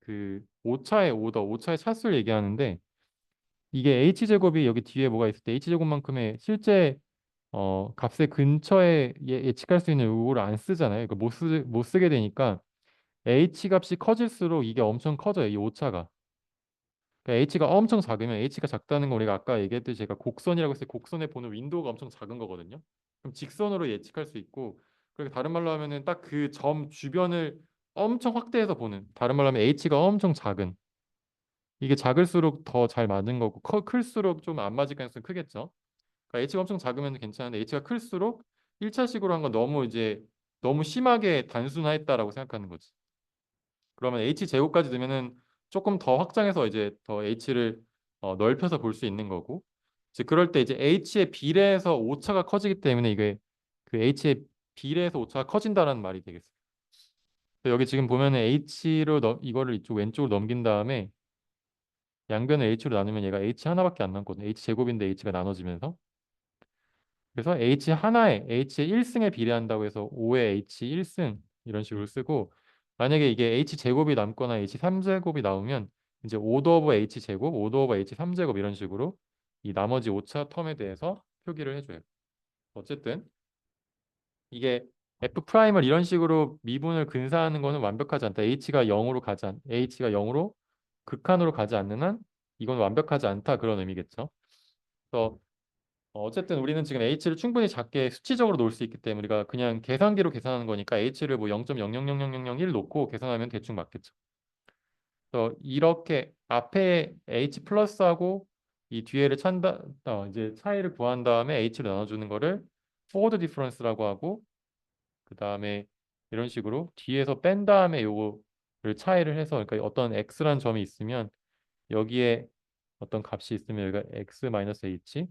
그 오차의 오더, 오차의 차수를 얘기하는데 이게 h제곱이 여기 뒤에 뭐가 있을 때 h제곱만큼의 실제 값의 근처에 예측할 수 있는 요거를 안 쓰잖아요. 그러니까 못 쓰게 되니까 h 값이 커질수록 이게 엄청 커져요. 이 오차가. 그러니까 h가 엄청 작으면 h가 작다는 거 우리가 아까 얘기했듯이 제가 곡선이라고 했을 때 곡선에 보는 윈도우가 엄청 작은 거거든요. 그럼 직선으로 예측할 수 있고 그리고 다른 말로 하면은 딱 그 점 주변을 엄청 확대해서 보는 다른 말로 하면 h가 엄청 작은 이게 작을수록 더 잘 맞는 거고 클수록 좀 안 맞을 가능성이 크겠죠. 그러니까 h가 엄청 작으면 괜찮은데 h가 클수록 1차식으로 한 건 너무 이제 너무 심하게 단순화했다라고 생각하는 거지. 그러면 h 제곱까지 넣으면은 조금 더 확장해서 이제 더 h를 넓혀서 볼 수 있는 거고. 이제 그럴 때 이제 h의 비례해서 오차가 커지기 때문에 이게 그 h의 비례해서 오차가 커진다라는 말이 되겠어요. 여기 지금 보면은 h로 이거를 이쪽 왼쪽으로 넘긴 다음에 양변을 h로 나누면 얘가 h 하나밖에 안 남거든요. h 제곱인데 h가 나눠지면서. 그래서 h 하나에 h의 1승에 비례한다고 해서 5의 h 1승 이런 식으로 쓰고 만약에 이게 h 제곱이 남거나 h 3제곱이 나오면 이제 5도 오브 h 제곱, 5도 오브 h 3제곱 이런 식으로 이 나머지 오차 텀에 대해서 표기를 해줘요. 어쨌든 이게 f 프라임을 이런 식으로 미분을 근사하는 거는 완벽하지 않다. h가 0으로 극한으로 가지 않는 한 이건 완벽하지 않다 그런 의미겠죠. 그래서 어쨌든 우리는 지금 h를 충분히 작게 수치적으로 놓을 수 있기 때문에 우리가 그냥 계산기로 계산하는 거니까 h를 뭐 0.0000001 놓고 계산하면 대충 맞겠죠. 그래서 이렇게 앞에 h 플러스하고 이 뒤에를 이제 차이를 구한 다음에 h를 나눠주는 거를 포워드 디퍼런스라고 하고 그 다음에 이런 식으로 뒤에서 뺀 다음에 요거를 차이를 해서 그러니까 어떤 x란 점이 있으면 여기에 어떤 값이 있으면 여기가 x 마이너스 h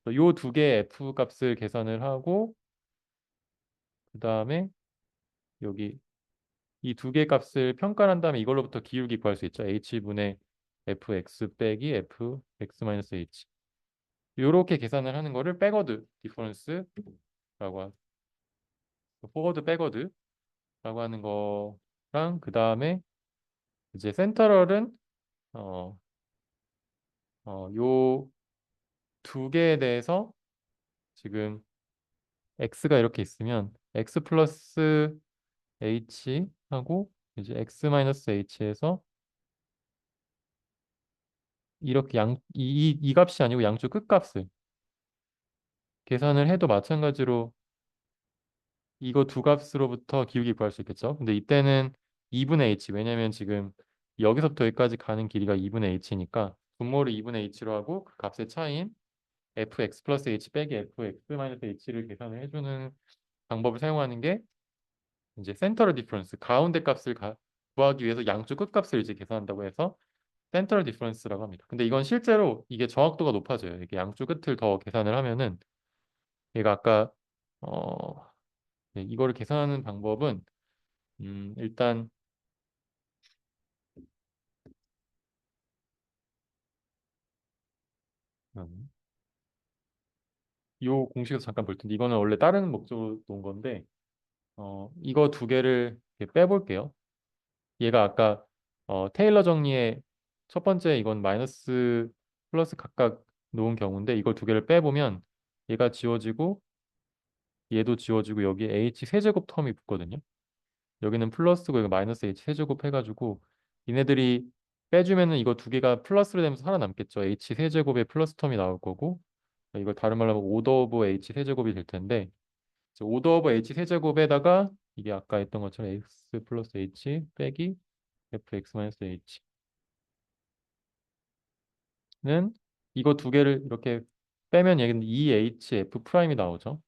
요 두 개의 f 값을 계산을 하고 그 다음에 여기 이 두 개 값을 평가한 다음에 이걸로부터 기울기 구할 수 있죠. h분의 fx 빼기 fx 마이너스 h 요렇게 계산을 하는 거를 백워드 디퍼런스라고 포워드 백워드라고 하는 거랑 그 다음에 이제 센터럴은 어, 요 두 개에 대해서 지금 x가 이렇게 있으면 x 플러스 h 하고 이제 x 마이너스 h에서 이렇게 이 값이 아니고 양쪽 끝값을 계산을 해도 마찬가지로 이거 두 값으로부터 기울기 구할 수 있겠죠. 근데 이때는 2분의 h 왜냐면 지금 여기서부터 여기까지 가는 길이가 2분의 h니까 분모를 2분의 h로 하고 그 값의 차이인 fx 플러스 h 빼기 fx 마이너스 h를 계산을 해주는 방법을 사용하는 게 이제 센터럴 디퍼런스 가운데 값을 구하기 위해서 양쪽 끝값을 이제 계산한다고 해서 센터럴 디퍼런스라고 합니다. 근데 이건 실제로 이게 정확도가 높아져요. 이게 양쪽 끝을 더 계산을 하면은 얘가 아까 어 네, 이거를 계산하는 방법은 일단 음, 요 공식에서 잠깐 볼 텐데 이거는 원래 다른 목적으로 놓은 건데 이거 두 개를 이렇게 빼볼게요. 얘가 아까 테일러 정리의 첫 번째 이건 마이너스 플러스 각각 놓은 경우인데 이걸 두 개를 빼보면 얘가 지워지고 얘도 지워지고 여기에 h 세제곱 텀이 붙거든요. 여기는 플러스고 여기 마이너스 h 세제곱 해가지고 얘네들이 빼주면은 이거 두 개가 플러스로 되면서 살아남겠죠. h 세제곱의 플러스 텀이 나올 거고 이걸 다른 말로 하면 오더 오브 h 세제곱이 될 텐데 오더 오브 h 세제곱에다가 이게 아까 했던 것처럼 x 플러스 h 빼기 fx 마이너스 h는 이거 두 개를 이렇게 빼면 얘는 2hf 프라임이 나오죠.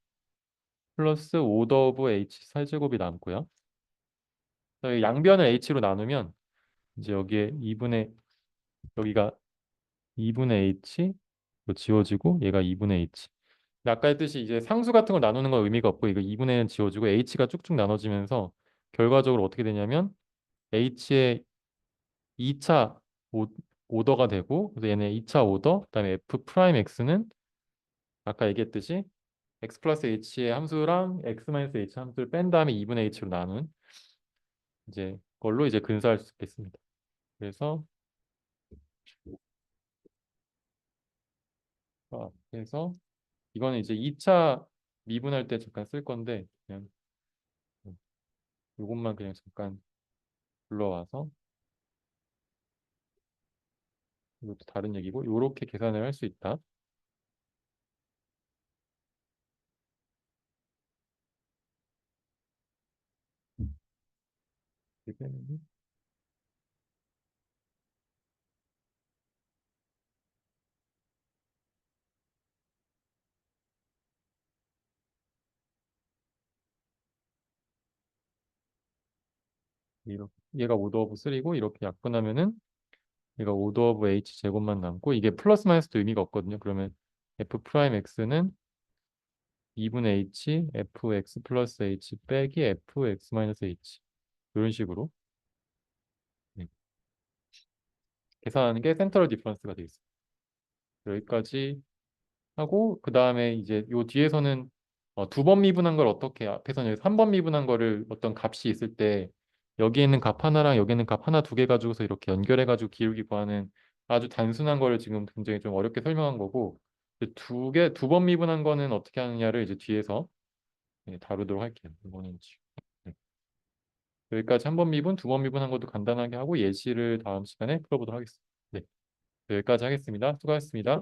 플러스 오더 오브 h 세제곱이 남고요. 양변을 h로 나누면 이제 여기에 2분의 여기가 2분의 h 이거 지워지고 얘가 2분의 h. 근데 아까 했듯이 이제 상수 같은 걸 나누는 건 의미가 없고 이거 2분의 1은 지워지고 h가 쭉쭉 나눠지면서 결과적으로 어떻게 되냐면 h의 2차 오더가 되고 그래서 얘네 2차 오더 그다음에 f 프라임 x는 아까 얘기했듯이 x 플러스 h의 함수랑 x 마이너스 h 함수를 뺀 다음에 2분의 h로 나눈 이제 걸로 이제 근사할 수 있겠습니다. 그래서 그래서 이거는 이제 2차 미분할 때 잠깐 쓸 건데 그냥 이것만 그냥 잠깐 불러와서 이것도 다른 얘기고 이렇게 계산을 할 수 있다. 얘가 오더 오브 3고 이렇게 약분하면은 얘가 오더 오브 h 제곱만 남고 이게 플러스 마이너스도 의미가 없거든요. 그러면 f 프라임 x는 2분의 h fx 플러스 h 빼기 fx 마이너스 h 이런 식으로 네, 계산하는 게 센터럴 디퍼런스가 되겠습니다. 여기까지 하고 그 다음에 이제 요 뒤에서는 두 번 미분한 걸 어떻게 앞에서는 3번 미분한 거를 어떤 값이 있을 때 여기에 있는 값 하나랑 여기 있는 값 하나 두 개 가지고서 이렇게 연결해 가지고 기울기 구하는 아주 단순한 거를 지금 굉장히 좀 어렵게 설명한 거고 두 번 미분한 거는 어떻게 하느냐를 이제 뒤에서 네, 다루도록 할게요. 이거는 지금 네. 여기까지 한 번 미분, 두 번 미분한 것도 간단하게 하고 예시를 다음 시간에 풀어보도록 하겠습니다. 네, 여기까지 하겠습니다. 수고하셨습니다.